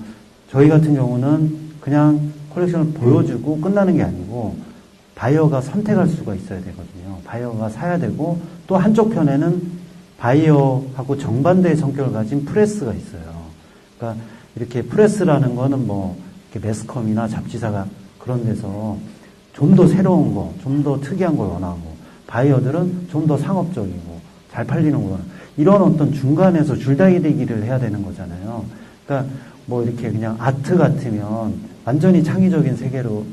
A: 저희 같은 경우는 그냥 컬렉션을 보여주고 끝나는 게 아니고 바이어가 선택할 수가 있어야 되거든요. 바이어가 사야 되고 또 한쪽 편에는 바이어하고 정반대의 성격을 가진 프레스가 있어요. 그러니까 이렇게 프레스라는 거는 뭐 이렇게 매스컴이나 잡지사가 그런 데서 좀 더 새로운 거, 좀 더 특이한 걸 원하고 바이어들은 좀 더 상업적이고 잘 팔리는 거 이런 어떤 중간에서 줄다리기를 해야 되는 거잖아요. 그러니까 뭐 이렇게 그냥 아트 같으면 완전히 창의적인 세계로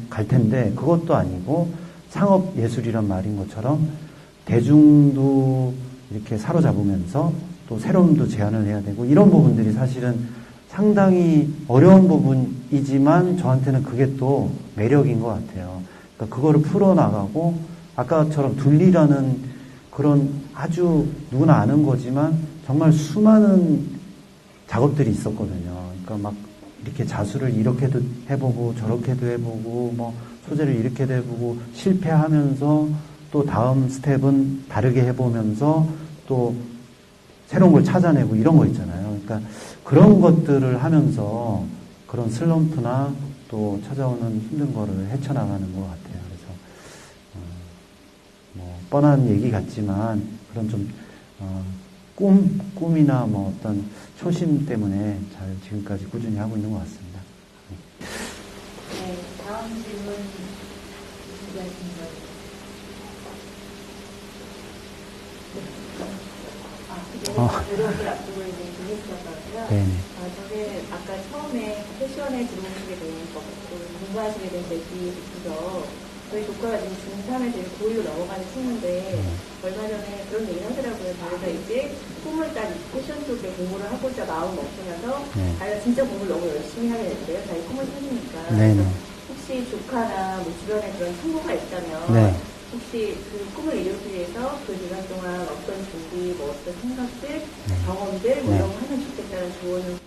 A: 갈 텐데 그것도 아니고 상업 예술이란 말인 것처럼 대중도 이렇게 사로잡으면서 또 새로움도 제한을 해야 되고 이런 부분들이 사실은 상당히 어려운 부분이지만 저한테는 그게 또 매력인 것 같아요. 그러니까 그거를 풀어나가고 아까처럼 둘리라는 그런 아주 누구나 아는 거지만 정말 수많은 작업들이 있었거든요. 그러니까 막 이렇게 자수를 이렇게도 해보고 저렇게도 해보고 뭐 소재를 이렇게도 해보고 실패하면서 또 다음 스텝은 다르게 해보면서 또 새로운 걸 찾아내고 이런 거 있잖아요. 그러니까 그런 것들을 하면서 그런 슬럼프나 또 찾아오는 힘든 거를 헤쳐나가는 것 같아요. 그래서 뭐 뻔한 얘기 같지만 그런 좀 꿈이나 뭐 어떤 초심 때문에 잘 지금까지 꾸준히 하고 있는 것 같습니다.
C: 네, 다음 질문 준비하십니다. 들어오기 앞두고 이제 준비했었거든요.
A: 네네.
C: 저게 아까 처음에 패션에 들어오시게 된 것, 공부하시게 된 계기부터 저희 조카가 지금 중3에 지금 고1로 넘어가는 친구인데 얼마 전에 그런 얘기를 하더라고요. 자기가 이제 꿈을 딱 패션 쪽에 공부를 하고자 마음 먹으면서 자기가 진짜 공부를 너무 열심히 하게 됐대요. 자기 꿈을 찾으니까.
A: 네네.
C: 혹시 조카나 뭐 주변에 그런 친구가 있다면
A: 네.
C: 혹시 그 꿈을 이루기 위해서 그 기간 동안 어떤 준비, 뭐 어떤 생각들, 경험들 뭐 이런 거 하면 좋겠다는 조언을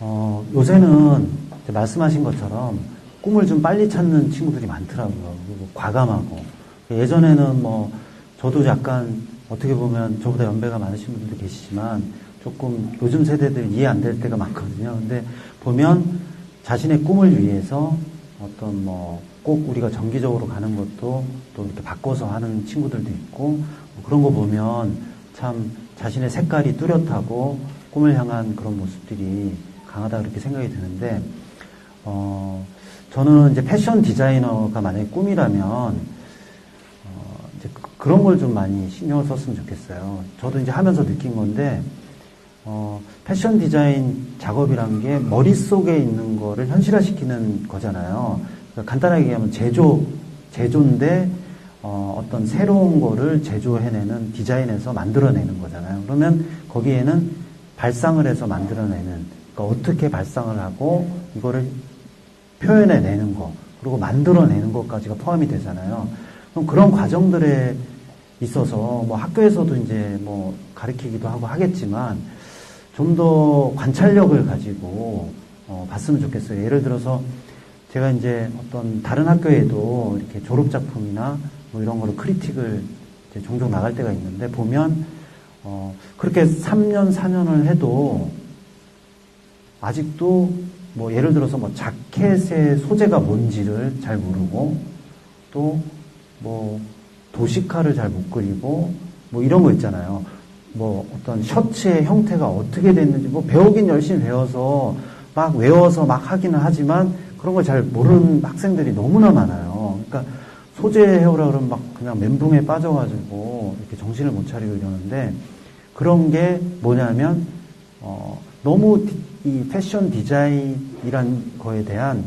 A: 네. 요새는 말씀하신 것처럼 꿈을 좀 빨리 찾는 친구들이 많더라고요. 그리고 과감하고. 예전에는 뭐, 저도 약간 어떻게 보면 저보다 연배가 많으신 분들도 계시지만 조금 요즘 세대들 이해 안 될 때가 많거든요. 근데 보면 자신의 꿈을 위해서 어떤 뭐, 꼭 우리가 정기적으로 가는 것도 또 이렇게 바꿔서 하는 친구들도 있고 그런 거 보면 참 자신의 색깔이 뚜렷하고 꿈을 향한 그런 모습들이 강하다 그렇게 생각이 드는데 저는 이제 패션 디자이너가 만약에 꿈이라면 이제 그런 걸 좀 많이 신경을 썼으면 좋겠어요. 저도 이제 하면서 느낀 건데 패션 디자인 작업이란 게 머릿속에 있는 거를 현실화시키는 거잖아요. 그러니까 간단하게 얘기하면 제조인데, 어떤 새로운 거를 제조해내는, 디자인해서 만들어내는 거잖아요. 그러면 거기에는 발상을 해서 만들어내는, 그러니까 어떻게 발상을 하고, 이거를 표현해내는 거, 그리고 만들어내는 것까지가 포함이 되잖아요. 그럼 그런 과정들에 있어서, 뭐 학교에서도 이제 뭐 가르치기도 하고 하겠지만, 좀 더 관찰력을 가지고, 봤으면 좋겠어요. 예를 들어서, 제가 이제 어떤 다른 학교에도 이렇게 졸업작품이나 뭐 이런 거로 크리틱을 이제 종종 나갈 때가 있는데, 보면, 그렇게 3년, 4년을 해도, 아직도 뭐 예를 들어서 뭐 자켓의 소재가 뭔지를 잘 모르고, 또 뭐 도식화를 잘 못 그리고, 뭐 이런 거 있잖아요. 뭐 어떤 셔츠의 형태가 어떻게 됐는지, 뭐 배우긴 열심히 배워서 막 외워서 막 하기는 하지만 그런 걸 잘 모르는 학생들이 너무나 많아요. 그러니까 소재 해오라 그러면 막 그냥 멘붕에 빠져가지고 이렇게 정신을 못 차리고 이러는데, 그런 게 뭐냐면, 너무 이 패션 디자인이란 거에 대한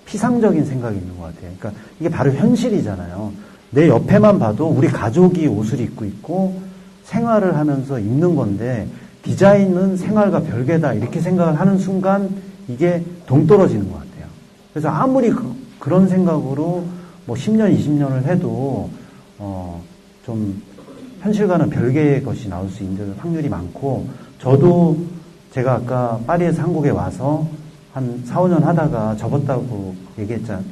A: 피상적인 생각이 있는 것 같아요. 그러니까 이게 바로 현실이잖아요. 내 옆에만 봐도 우리 가족이 옷을 입고 있고 생활을 하면서 입는 건데, 디자인은 생활과 별개다 이렇게 생각을 하는 순간 이게 동떨어지는 것 같아요. 그래서 아무리 그런 생각으로 뭐 10년, 20년을 해도 좀 현실과는 별개의 것이 나올 수 있는 확률이 많고, 저도 제가 아까 파리에서 한국에 와서 한 4, 5년 하다가 접었다고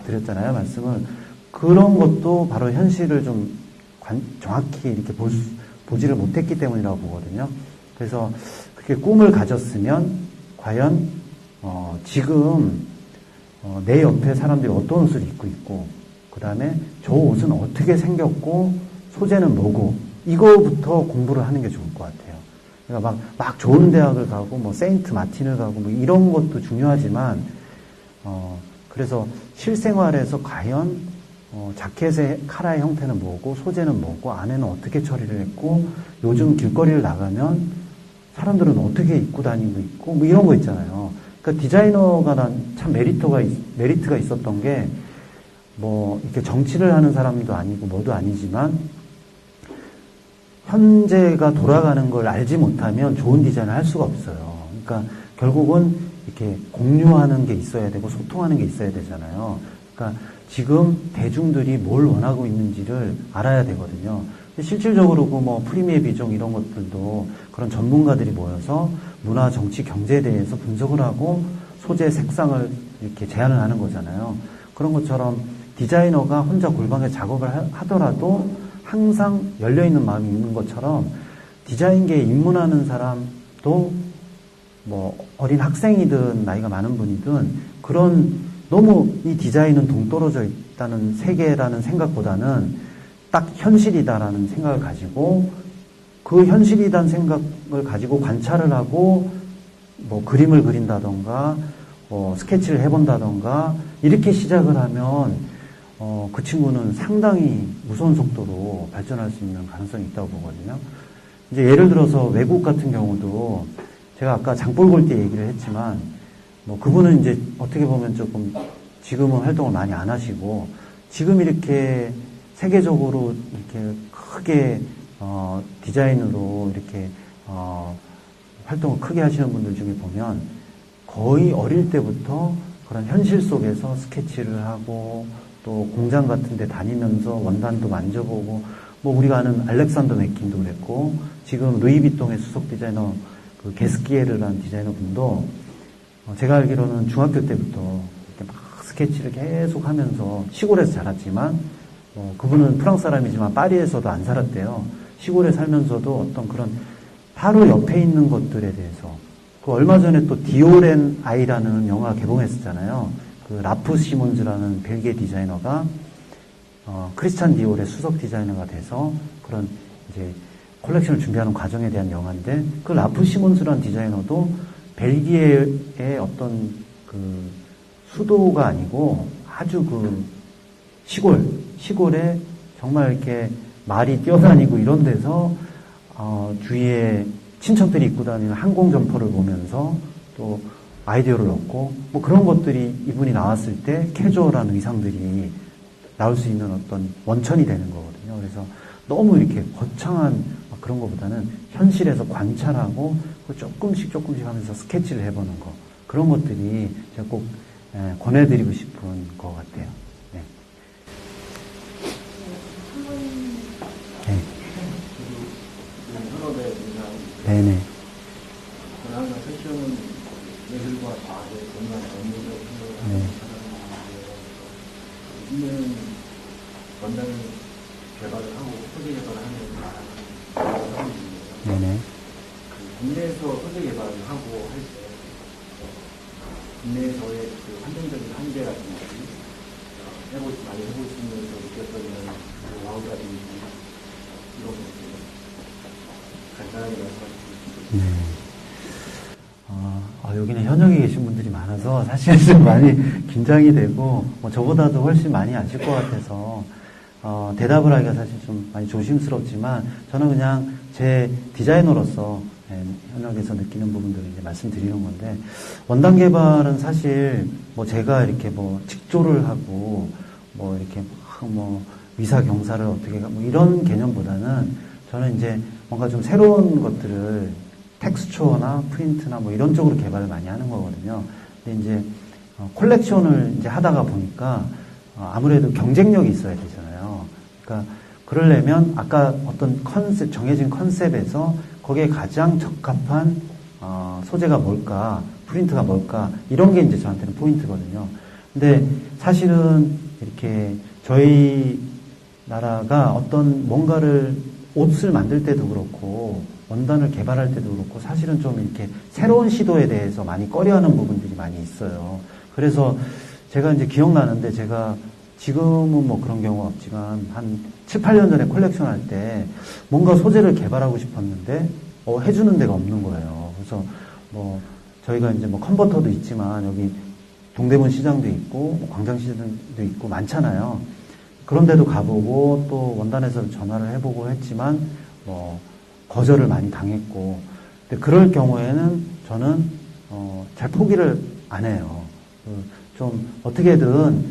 A: 드렸잖아요, 말씀을. 그런 것도 바로 현실을 좀 정확히 이렇게 보지를 못했기 때문이라고 보거든요. 그래서 그렇게 꿈을 가졌으면 과연 지금 내 옆에 사람들이 어떤 옷을 입고 있고, 그 다음에 저 옷은 어떻게 생겼고 소재는 뭐고, 이거부터 공부를 하는 게 좋을 것 같아요. 그러니까 막 좋은 대학을 가고 뭐 세인트 마틴을 가고 뭐 이런 것도 중요하지만, 그래서 실생활에서 과연 자켓의 카라의 형태는 뭐고, 소재는 뭐고, 안에는 어떻게 처리를 했고, 요즘 길거리를 나가면 사람들은 어떻게 입고 다니고 있고, 뭐 이런 거 있잖아요. 그러니까 디자이너가 난 참 메리트가 있었던 게, 뭐 이렇게 정치를 하는 사람도 아니고 뭐도 아니지만, 현재가 돌아가는 걸 알지 못하면 좋은 디자인을 할 수가 없어요. 그러니까 결국은 이렇게 공유하는 게 있어야 되고 소통하는 게 있어야 되잖아요. 그러니까 지금 대중들이 뭘 원하고 있는지를 알아야 되거든요. 실질적으로 그 뭐 프리미의 비종 이런 것들도 그런 전문가들이 모여서 문화, 정치, 경제에 대해서 분석을 하고 소재, 색상을 이렇게 제안을 하는 거잖아요. 그런 것처럼 디자이너가 혼자 골방에 작업을 하더라도 항상 열려있는 마음이 있는 것처럼, 디자인계에 입문하는 사람도 뭐 어린 학생이든 나이가 많은 분이든 그런, 너무 이 디자인은 동떨어져 있다는 세계라는 생각보다는 딱 현실이다라는 생각을 가지고, 그 현실이라는 생각을 가지고 관찰을 하고 뭐 그림을 그린다던가 스케치를 해본다던가 이렇게 시작을 하면 그 친구는 상당히 무서운 속도로 발전할 수 있는 가능성이 있다고 보거든요. 이제 예를 들어서 외국 같은 경우도 제가 아까 장볼골 때 얘기를 했지만, 뭐 그분은 이제 어떻게 보면 조금 지금은 활동을 많이 안 하시고, 지금 이렇게 세계적으로 이렇게 크게 디자인으로 이렇게 활동을 크게 하시는 분들 중에 보면 거의 어릴 때부터 그런 현실 속에서 스케치를 하고, 또 공장 같은 데 다니면서 원단도 만져보고, 뭐 우리가 아는 알렉산더 맥퀸도 그랬고, 지금 루이비통의 수석 디자이너 그 게스키에르라는 디자이너 분도 제가 알기로는 중학교 때부터 이렇게 막 스케치를 계속 하면서, 시골에서 자랐지만 그분은 프랑스 사람이지만 파리에서도 안 살았대요. 시골에 살면서도 어떤 그런 바로 옆에 있는 것들에 대해서, 그 얼마 전에 또 디오렌 아이라는 영화 개봉했었잖아요. 그 라프 시몬즈라는 벨기에 디자이너가 크리스찬 디올의 수석 디자이너가 돼서 그런 이제 컬렉션을 준비하는 과정에 대한 영화인데, 그 라프 시몬즈라는 디자이너도 벨기에의 어떤 그 수도가 아니고 아주 그 시골에 정말 이렇게 말이 뛰어다니고 이런 데서 주위에 신촌들이 입고 다니는 항공 점퍼를 보면서 또 아이디어를 얻고 뭐 그런 것들이 이분이 나왔을 때 캐주얼한 의상들이 나올 수 있는 어떤 원천이 되는 거거든요. 그래서 너무 이렇게 거창한 그런 것보다는 현실에서 관찰하고 조금씩 하면서 스케치를 해보는 거, 그런 것들이 제가 꼭 권해드리고 싶은 것 같아요. 네. 네. 네네.
D: 항상 패션은 예술과 과학의 공간 전문적으로
A: 네.
D: 요즘에는 원단을 개발을 하고 소재 개발을 하는 사람들이에요.
A: 네네.
D: 국내에서 소재 개발을 하고 할 때 국내에서의 그 환경적인 한계라든지 많이 해보시면서 느꼈던 와우라든지 이런 것들 간단하게 말씀하실 수 있습니다.
A: 네. 여기는 현역에 계신 분들이 많아서 사실 좀 많이 긴장이 되고, 저보다도 훨씬 많이 아실 것 같아서, 대답을 하기가 사실 좀 많이 조심스럽지만, 저는 그냥 제 디자이너로서 현역에서 느끼는 부분들을 이제 말씀드리는 건데, 원단 개발은 사실 제가 이렇게 직조를 하고, 이렇게 위사 경사를 어떻게, 이런 개념보다는 저는 이제 뭔가 좀 새로운 것들을 텍스처나 프린트나 이런 쪽으로 개발을 많이 하는 거거든요. 근데 이제 콜렉션을 이제 하다가 보니까 아무래도 경쟁력이 있어야 되잖아요. 그러니까 그러려면 아까 어떤 컨셉, 정해진 컨셉에서 거기에 가장 적합한 소재가 뭘까, 프린트가 뭘까, 이런 게 이제 저한테는 포인트거든요. 근데 사실은 이렇게 저희 나라가 어떤 뭔가를 옷을 만들 때도 그렇고 원단을 개발할 때도 그렇고 사실은 좀 이렇게 새로운 시도에 대해서 많이 꺼려하는 부분들이 많이 있어요. 그래서 제가 이제 기억나는데, 제가 지금은 그런 경우가 없지만 한 7, 8년 전에 콜렉션 할 때 뭔가 소재를 개발하고 싶었는데 해주는 데가 없는 거예요. 그래서 저희가 이제 컨버터도 있지만 여기 동대문 시장도 있고 광장 시장도 있고 많잖아요. 그런 데도 가보고 또 원단에서 전화를 해보고 했지만 거절을 많이 당했고, 근데 그럴 경우에는 저는 잘 포기를 안 해요. 좀 어떻게든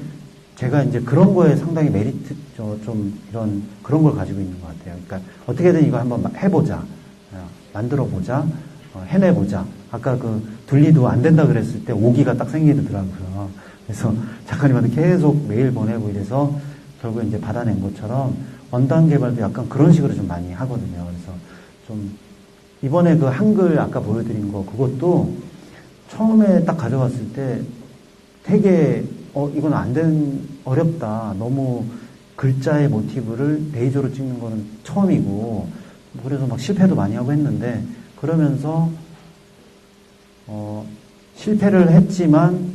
A: 제가 이제 그런 거에 상당히 메리트 좀 이런 그런 걸 가지고 있는 것 같아요. 그러니까 어떻게든 이거 한번 해보자, 만들어 보자, 해내보자. 아까 그 둘리도 안 된다 그랬을 때 오기가 딱 생기더라고요. 그래서 작가님한테 계속 메일 보내고 이래서 결국에 이제 받아낸 것처럼 원단 개발도 약간 그런 식으로 좀 많이 하거든요. 그래서 좀 이번에 그 한글 아까 보여드린 거 그것도 처음에 딱 가져갔을 때 되게 이건 어렵다. 너무 글자의 모티브를 레이저로 찍는 거는 처음이고, 그래서 막 실패도 많이 하고 했는데, 그러면서 실패를 했지만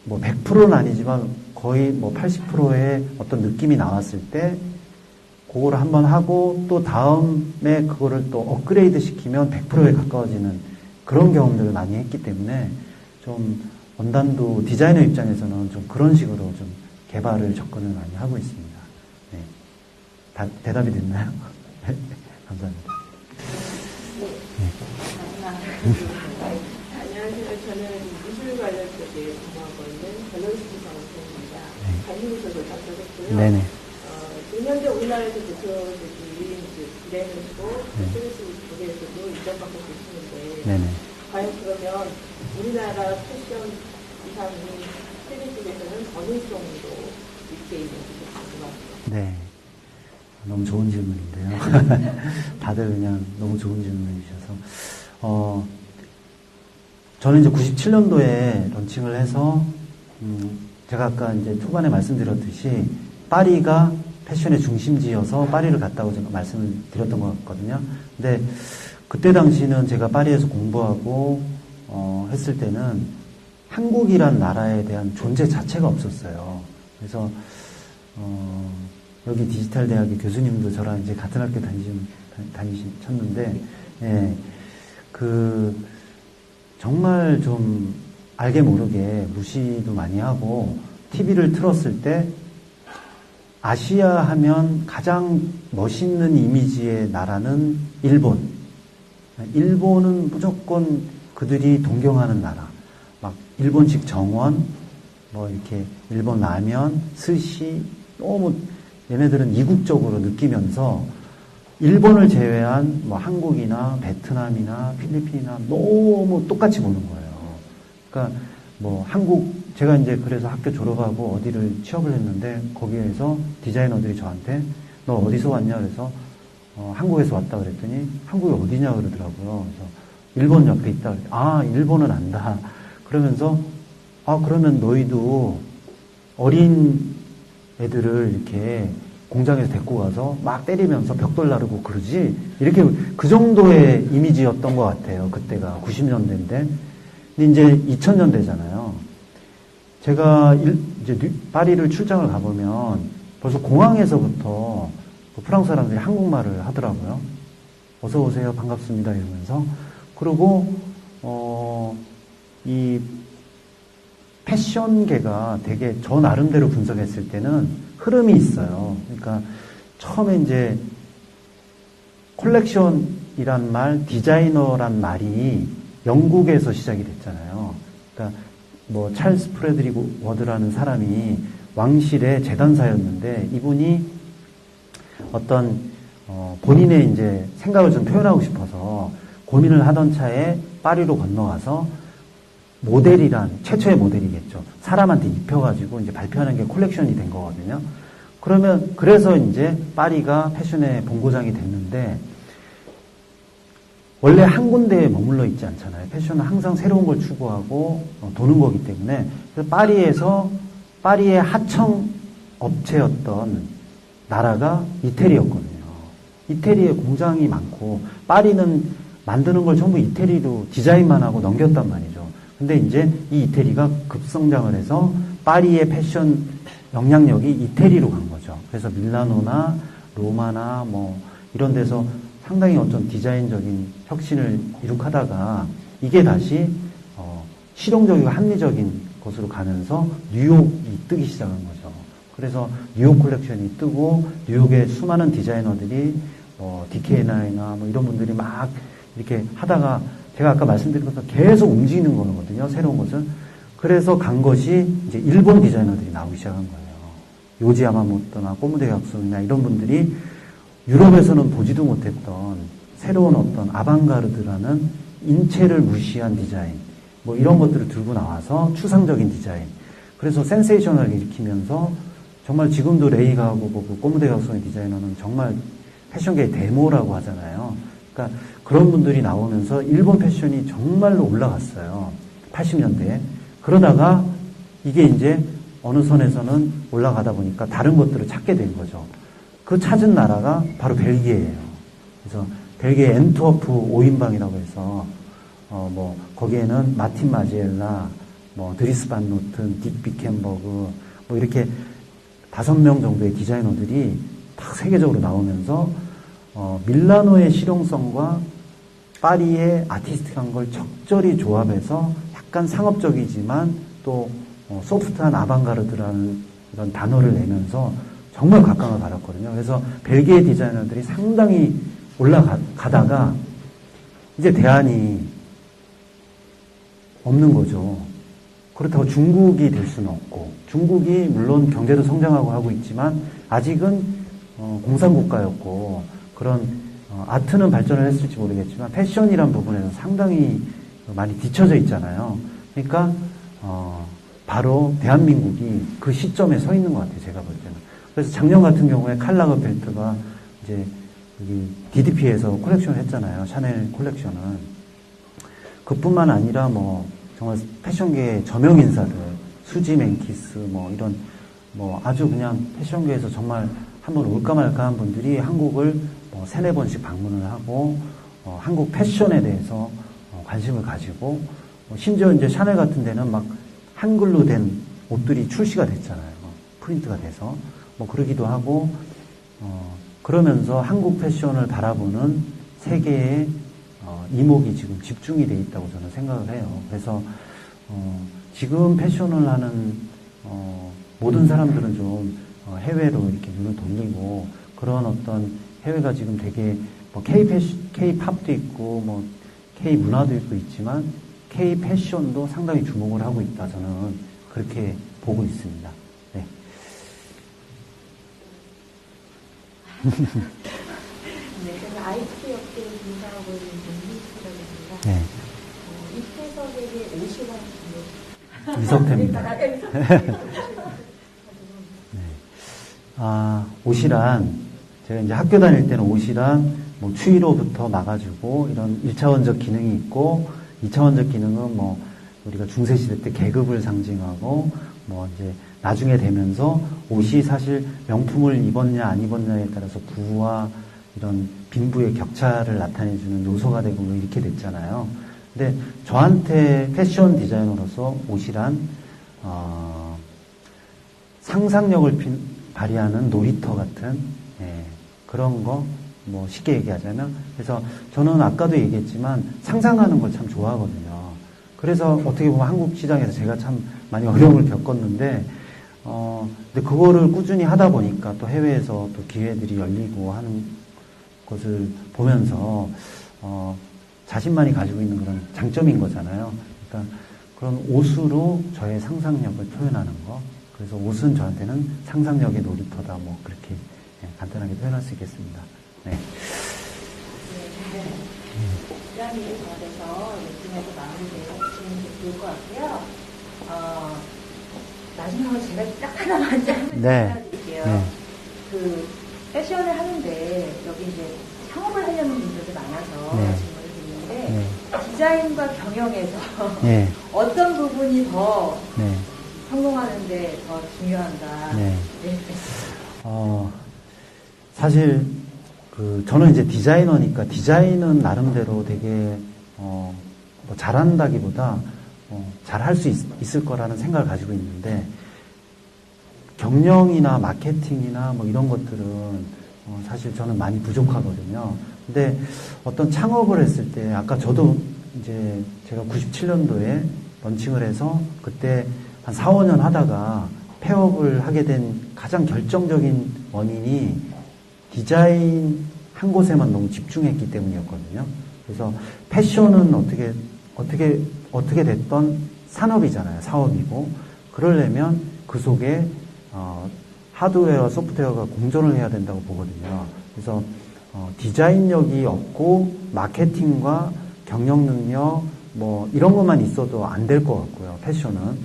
A: 100%는 아니지만 거의 80%의 어떤 느낌이 나왔을 때 그거를 한번 하고 또 다음에 그거를 또 업그레이드 시키면 100%에 가까워지는 그런 경험들을 많이 했기 때문에 좀 원단도 디자이너 입장에서는 좀 그런 식으로 좀 개발을 접근을 많이 하고 있습니다. 네. 대답이 됐나요? 감사합니다.
E: 안녕하세요. 저는 미술 관련 쪽에 근무하고 있는 갤러리스트 정선입니다. 관심있어서 답변했고요.
A: 네네.
E: 2년대 우리나라에서 대표적인 디자이너시고 스트레스 부대에서도 인정받고 계시는데
A: 네네.
E: 과연 그러면 우리나라 패션 이상이 세계 쪽에서는 어느 정도 위치에 있는지 궁금합니다.
A: 네. 너무 좋은 질문인데요. 다들 그냥 너무 좋은 질문을 주셔서. 저는 이제 97년도에 런칭을 해서, 제가 아까 이제 초반에 말씀드렸듯이, 파리가 패션의 중심지여서 파리를 갔다고 제가 말씀을 드렸던 것 같거든요. 근데 그때 당시는 제가 파리에서 공부하고, 했을 때는 한국이란 나라에 대한 존재 자체가 없었어요. 그래서, 여기 디지털 대학의 교수님도 저랑 이제 같은 학교 다니셨는데, 예, 정말 좀 알게 모르게 무시도 많이 하고, TV를 틀었을 때, 아시아 하면 가장 멋있는 이미지의 나라는 일본. 일본은 무조건 그들이 동경하는 나라. 막 일본식 정원, 뭐 이렇게 일본 라면, 스시, 너무 얘네들은 이국적으로 느끼면서 일본을 제외한 뭐 한국이나 베트남이나 필리핀이나 너무 똑같이 보는 거예요. 그러니까 뭐 한국, 제가 이제 그래서 학교 졸업하고 어디를 취업을 했는데 거기에서 디자이너들이 저한테 너 어디서 왔냐 그래서 한국에서 왔다 그랬더니 한국이 어디냐 그러더라고요. 그래서 일본 옆에 있다 그랬더니 아, 일본은 안다. 그러면서 아, 그러면 너희도 어린 애들을 이렇게 공장에서 데리고 가서 막 때리면서 벽돌 나르고 그러지? 이렇게 그 정도의 이미지였던 것 같아요. 그때가 90년대인데. 근데 이제 2000년대잖아요. 제가 이제 파리를 출장을 가보면 벌써 공항에서부터 프랑스 사람들이 한국말을 하더라고요. 어서 오세요, 반갑습니다 이러면서. 그리고 이 패션계가 되게 저 나름대로 분석했을 때는 흐름이 있어요. 그러니까 처음에 이제 콜렉션이란 말, 디자이너란 말이 영국에서 시작이 됐잖아요. 그러니까 뭐 찰스 프레드릭 워드라는 사람이 왕실의 재단사였는데 이분이 어떤 본인의 이제 생각을 좀 표현하고 싶어서 고민을 하던 차에 파리로 건너가서 모델이란 최초의 모델이겠죠. 사람한테 입혀가지고 이제 발표하는 게 콜렉션이 된 거거든요. 그러면 그래서 이제 파리가 패션의 본고장이 됐는데 원래 한 군데에 머물러 있지 않잖아요. 패션은 항상 새로운 걸 추구하고 도는 거기 때문에 그래서 파리의 하청 업체였던 나라가 이태리였거든요. 이태리에 공장이 많고 파리는 만드는 걸 전부 이태리로 디자인만 하고 넘겼단 말이죠. 근데 이제 이 이태리가 급성장을 해서 파리의 패션 영향력이 이태리로 간 거죠. 그래서 밀라노나 로마나 뭐 이런 데서 상당히 어떤 디자인적인 혁신을 이룩하다가 이게 다시 실용적이고 합리적인 것으로 가면서 뉴욕이 뜨기 시작한 거죠. 그래서 뉴욕 콜렉션이 뜨고 뉴욕의 수많은 디자이너들이 DK9이나 뭐 이런 분들이 막 이렇게 하다가 제가 아까 말씀드린 것처럼 계속 움직이는 거거든요. 새로운 것은. 그래서 간 것이 이제 일본 디자이너들이 나오기 시작한 거예요. 요지 야마모토나 꼬무데 약속이나 이런 분들이 유럽에서는 보지도 못했던 새로운 어떤 아방가르드라는 인체를 무시한 디자인, 뭐 이런 것들을 들고 나와서 추상적인 디자인. 그래서 센세이션을 일으키면서 정말 지금도 레이가하고 그 꼬무데 약속의 디자이너는 정말 패션계의 데모라고 하잖아요. 그러니까 그런 분들이 나오면서 일본 패션이 정말로 올라갔어요. 80년대에. 그러다가 이게 이제 어느 선에서는 올라가다 보니까 다른 것들을 찾게 된 거죠. 그 찾은 나라가 바로 벨기에예요. 그래서 벨기에 엔트워프 5인방이라고 해서 뭐 거기에는 마틴 마지엘라, 뭐 드리스 반 노튼, 딕 비켄버그 뭐 이렇게 5명 정도의 디자이너들이 다 세계적으로 나오면서 밀라노의 실용성과 파리의 아티스틱한 걸 적절히 조합해서 약간 상업적이지만 또 소프트한 아방가르드라는 이런 단어를 내면서 정말 각광을 받았거든요. 그래서 벨기에 디자이너들이 상당히 올라가다가 이제 대안이 없는 거죠. 그렇다고 중국이 될 수는 없고 중국이 물론 경제도 성장하고 하고 있지만 아직은 공산국가였고 그런 아트는 발전을 했을지 모르겠지만 패션이란 부분에서 상당히 많이 뒤처져 있잖아요. 그러니까 바로 대한민국이 그 시점에 서 있는 것 같아요. 제가 볼 때는. 그래서 작년 같은 경우에 칼 라거펠트가 이제 여기 DDP에서 콜렉션을 했잖아요. 샤넬 콜렉션은. 그뿐만 아니라 뭐 정말 패션계의 저명 인사들, 수지 맨키스 뭐 이런 뭐 아주 그냥 패션계에서 정말 한번 올까 말까 한 분들이 한국을 뭐 3-4번씩 방문을 하고 한국 패션에 대해서 관심을 가지고 심지어 이제 샤넬 같은 데는 막 한글로 된 옷들이 출시가 됐잖아요. 프린트가 돼서 뭐 그러기도 하고 그러면서 한국 패션을 바라보는 세계의 이목이 지금 집중이 돼 있다고 저는 생각을 해요. 그래서 지금 패션을 하는 모든 사람들은 좀 해외로 이렇게 눈을 돌리고 그런 어떤 해외가 지금 되게 뭐 K-팝도 있고, 뭐 K-문화도 있고 있지만 K-패션도 상당히 주목을 하고 있다. 저는 그렇게 보고 있습니다. 네.
C: 네, 그래서 IT 업계에 종사하고 있는 김희수라고 합니다.
A: 네.
C: 이태석에게 옷이란
A: 이석태입니다. 옷이란, 제가 이제 학교 다닐 때는 옷이란 뭐 추위로부터 막아주고 이런 1차원적 기능이 있고 2차원적 기능은 뭐 우리가 중세시대 때 계급을 상징하고 뭐 이제 나중에 되면서 옷이 사실 명품을 입었냐 안 입었냐에 따라서 부와 이런 빈부의 격차를 나타내주는 요소가 되고 뭐 이렇게 됐잖아요. 근데 저한테 패션 디자이너로서 옷이란 상상력을 발휘하는 놀이터 같은 그런 거 뭐 쉽게 얘기하자면 그래서 저는 아까도 얘기했지만 상상하는 걸 참 좋아하거든요. 그래서 어떻게 보면 한국 시장에서 제가 참 많이 어려움을 겪었는데 근데 그거를 꾸준히 하다 보니까 또 해외에서 또 기회들이 열리고 하는 것을 보면서 자신만이 가지고 있는 그런 장점인 거잖아요. 그러니까 그런 옷으로 저의 상상력을 표현하는 거. 그래서 옷은 저한테는 상상력의 놀이터다. 뭐 그렇게 간단하게 표현할 수 있겠습니다. 네.
C: 시간이 다 돼서 이쯤에서 마무리되시면 좋을 것 같고요. 마지막으로 제가 딱 하나만 짧은 드릴게요.
A: 네.
C: 그 패션을 하는데 여기 이제 창업을 하려는 분들도 많아서 질문을 드리는데 디자인과 경영에서 어떤 부분이 더 성공하는데 더 중요한가?
A: 사실 저는 이제 디자이너니까 디자인은 나름대로 되게 뭐 잘한다기보다 잘할 수 있을 거라는 생각을 가지고 있는데 경영이나 마케팅이나 뭐 이런 것들은 사실 저는 많이 부족하거든요. 근데 어떤 창업을 했을 때 아까 저도 이제 제가 97년도에 런칭을 해서 그때 한 4, 5년 하다가 폐업을 하게 된 가장 결정적인 원인이 디자인 한 곳에만 너무 집중했기 때문이었거든요. 그래서 패션은 어떻게 됐던 산업이잖아요. 사업이고. 그러려면 그 속에 하드웨어와 소프트웨어가 공존을 해야 된다고 보거든요. 그래서 디자인력이 없고 마케팅과 경영 능력 뭐 이런 것만 있어도 안 될 것 같고요. 패션은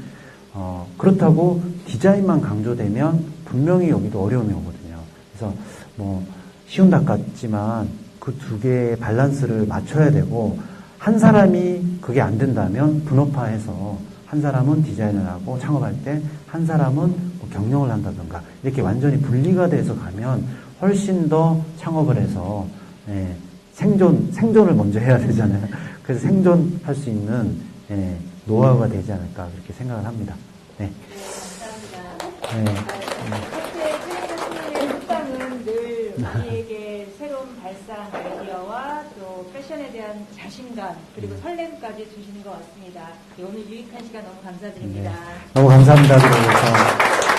A: 그렇다고 디자인만 강조되면 분명히 여기도 어려움이 오거든요. 그래서 뭐 쉬운 답 같지만 그 두 개의 밸런스를 맞춰야 되고 한 사람이 그게 안 된다면 분업화해서 한 사람은 디자인을 하고 창업할 때 한 사람은 뭐 경영을 한다든가 이렇게 완전히 분리가 돼서 가면 훨씬 더 창업을 해서 생존을 먼저 해야 되잖아요. 그래서 생존할 수 있는 노하우가 되지 않을까 그렇게 생각을 합니다. 네.
C: 감사합니다. 의 흑방은 늘 우리에게 새로운 발상, 아이디어와 또 패션에 대한 자신감 그리고 설렘까지 주시는 것 같습니다. 오늘 유익한 시간 너무 감사드립니다.
A: 너무 감사합니다. 그래서